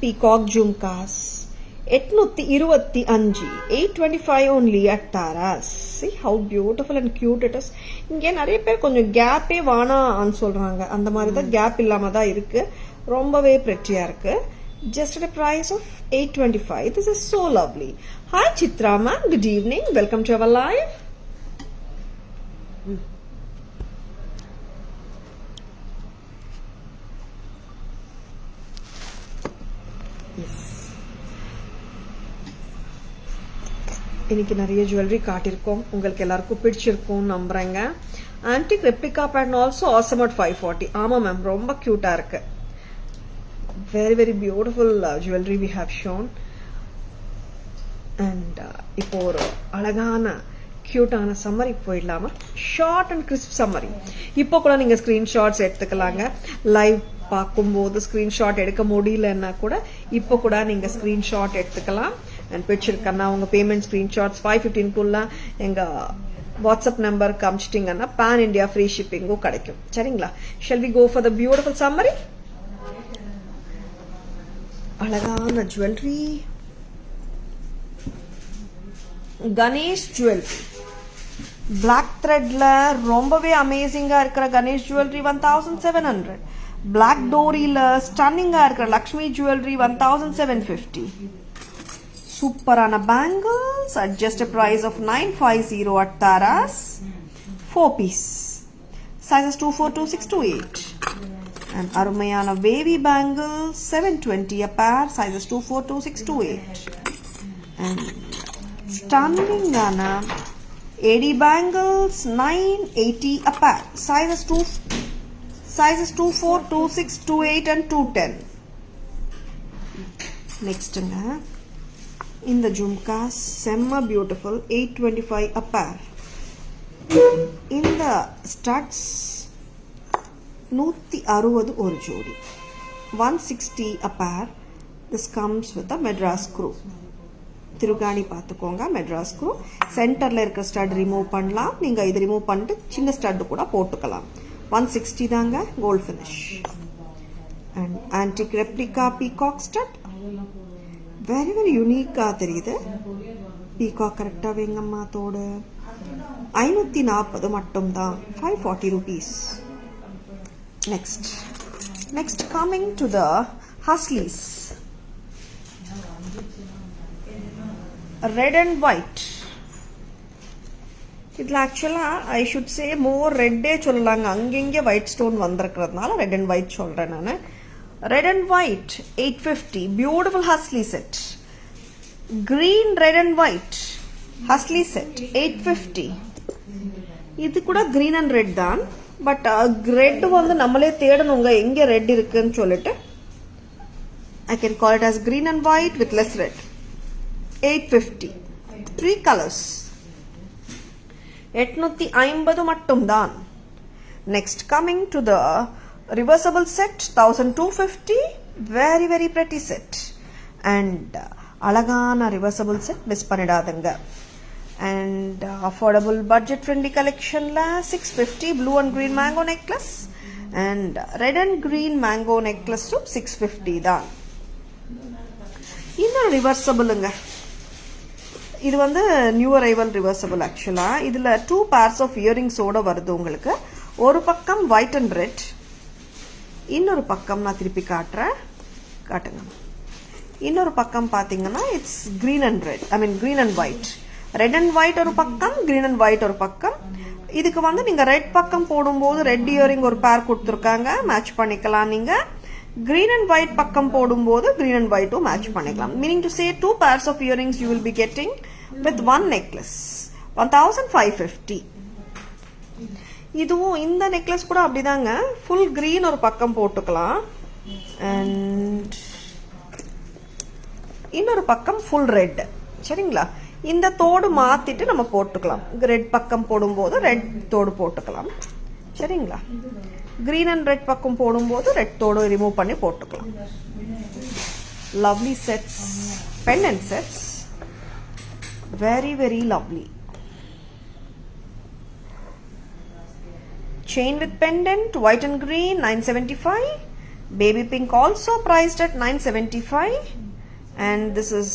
Peacock jhumkas. 825. 825 only at Taras. See how beautiful and cute it is. இங்கே நிறைய பேர் கொஞ்சம் கேப்பே வானான்னு சொல்றாங்க. அந்த மாதிரி தான் கேப் இல்லாம தான் இருக்கு. ரொம்பவே பிரெட்டியா இருக்கு. Just at a price of 825. This is so lovely. Hi Chitra ma'am, good evening. Welcome to our live. இன்னைக்கு நிறைய ஜுவல்லரி காட்டியிருக்கோம். உங்களுக்கு எல்லாருக்கும் பிடிச்சிருக்கும் நம்புறேங்க. Antique replica pattern also awesome at 540. ஆமா மேம், ரொம்ப கியூட்டா இருக்கு. Very very beautiful jewellery we have shown. And இப்போ ஒரு அழகான கியூட்டான சம்மரி போயிடலாமா? Short and crisp summary. இப்போ கூட நீங்க ஸ்கிரீன்ஷாட்ஸ் எடுத்துக்கலாங்க. லைவ் பார்க்கும்போது ஸ்கிரீன்ஷாட் எடுக்க முடியலன்னா கூட இப்போ கூட நீங்க ஸ்கிரீன்ஷாட் எடுத்துக்கலாம். அண்ட் பிடிச்சிருக்கன்னா உங்க பேமெண்ட் ஸ்கிரீன்ஷாட்ஸ் 515 எங்க வாட்ஸ்அப் நம்பர் காமிச்சிட்டீங்கன்னா பேன் இண்டியா ஃப்ரீ ஷிப்பிங்கும் கிடைக்கும். சரிங்களா? Shall we go for the beautiful summary? அழகான ஜுவல்லரி, கணேஷ் ஜுவல்லரி, பிளாக் த்ரெட்ல ரொம்பவே அமேசிங்கா இருக்கிற கணேஷ் ஜுவல்லரி 1700. பிளாக் டோரியில ஸ்டன்னிங்கா இருக்கிற லக்ஷ்மி ஜுவல்லரி 1750. சூப்பரான bangles at just a price of 950 at Taras. 4 piece. Sizes 24, 26, 28. And அருமையான wavy bangles 720 a pair. Sizes 24, 26, 28. And stunning AD bangles 980 a pair. Sizes 24, 26, 28 and 210. Next இந்த ஜும்காஸ் செம்ம பியூட்டிஃபுல் 825 a pair. இந்த studs 160 ஒரு ஜோடி. 160 a pair. This comes with a Madras screw. திருகாணி பார்த்துக்கோங்க. Madras screw சென்டர்ல இருக்க stud remove பண்ணலாம். நீங்க இது ரிமூவ் பண்ணிட்டு சின்ன ஸ்டட் கூட போட்டுக்கலாம். 160 தாங்க. Gold finish. And antique replica peacock stud. Very very யூனிக்கா தெரியுது. பீகாக் கரெக்டா வேங்கம்மா தோடு. 540 மட்டும்தான். 540 rupees. Next coming to the Husleys. Red and white. இதில் ஆக்சுவலாக ஐ ஷுட் சே மோர் ரெட்டே சொல்லலாங்க. அங்கங்கே ஒயிட் ஸ்டோன் வந்திருக்கிறதுனால ரெட் அண்ட் ஒயிட் சொல்கிறேன் நான். Red and white 850. Beautiful hasli set. Green red and white hasli set 850. இது கூட கிரீன் அண்ட் ரெட் தான். பட் ரெட் வந்து நம்மளே தேடணுங்க எங்க ரெட் இருக்குன்னு சொல்லிட்டு. I can call it as green and white with less red. 850. 3 colors. 850 மட்டும் தான். Next, coming to the reversible set, 1250. Very very pretty set. And alagana reversible set miss pannidadunga. And affordable budget friendly collection la 650 blue and green mango necklace and red and green mango necklace 650 தான். இன்னொரு ரிவர்சபிளுங்க. இது வந்து new arrival reversible. ஆக்சுவலா இதுல 2 pairs of earrings ஓட வருது உங்களுக்கு. ஒரு பக்கம் ஒயிட் அண்ட் ரெட், இன்னொரு பக்கம் நான் திருப்பி காட்டுங்க. இன்னொரு பக்கம் பாத்தீங்கன்னா it's green and red, I mean green and white. Red and white ஒரு பக்கம், கிரீன் அண்ட் ஒயிட் ஒரு பக்கம். இதுக்கு வந்து நீங்க ரெட் பக்கம் போடும்போது ரெட் இயரிங் ஒரு பேர் கொடுத்துருக்காங்க, மேட்ச் பண்ணிக்கலாம். நீங்க green and white பக்கம் போடும்போது green and white மேட்ச் பண்ணிக்கலாம். meaning to say 2 pairs of earrings you will be getting with one necklace. 1550. இதுவும் இந்த நெக்லஸ் கூட அப்படிதாங்க. full green ஒரு பக்கம் போட்டுக்கலாம் and இன்னொரு பக்கம் full red. சரிங்களா? இந்த தோடு மாத்திட்டு நம்ம போட்டுக்கலாம். ரெட் பக்கம் போடும்போது ரெட் தோடு போட்டுக்கலாம். சரிங்களா? green and red பக்கம் போடும்போது ரெட் தோடு ரிமூவ் பண்ணி போட்டுக்கலாம். lovely sets, pendant sets, very very lovely. chain with pendant, white and green, 975. baby pink also priced at 975. and this is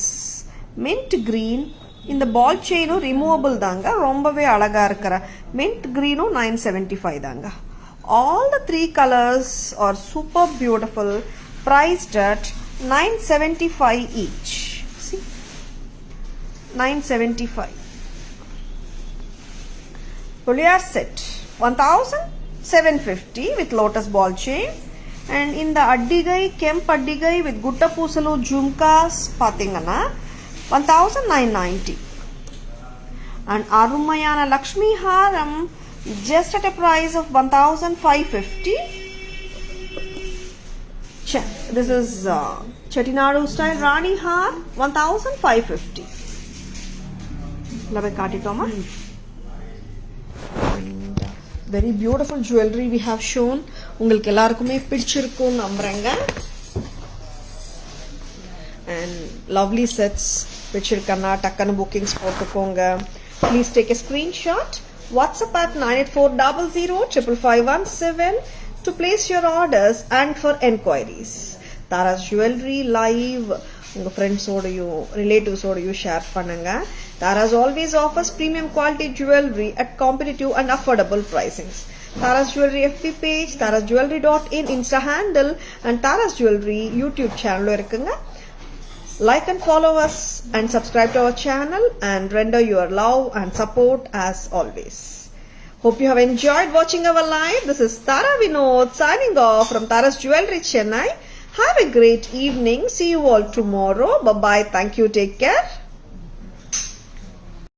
mint green. இந்த பால் செயினும் ரிமூவபிள் தாங்க, ரொம்பவே அழகா இருக்கிற mint greenும் 975 தாங்க. all the 3 colors are super beautiful, priced at 975 each. see, 975. Puliyar set 1750 with lotus ball chain. and in the addigai, kemp addigai with gutta pusalu jhumkas pathingana 1990. and arumayana lakshmi haram just at a price of 1550. this is Chettinadu style Rani Har, 1550. Love kaatitoma. and very beautiful jewelry we have shown. உங்களுக்கு எல்லாருக்குமே பிடிச்சிருக்கும் நம்புறேங்க. and lovely sets பிடிச்சிருக்கனா டக்கன bookings போட்டுக்கோங்க. please take a screenshot. WhatsApp at 9840055517 to place your orders and for enquiries. Tara's Jewelry live unga friends odayo relatives odayo share பண்ணுங்க. Tara's always offers premium quality jewelry at competitive and affordable pricings. Tara's Jewelry FB page, tarasjewelry.in Insta handle and Tara's Jewelry YouTube channel irukanga. Like and follow us and subscribe to our channel and render your love and support as always. Hope you have enjoyed watching our live. This is Tara Vinod signing off from Tara's Jewelry Chennai. Have a great evening. See you all tomorrow. Bye bye. Thank you. Take care.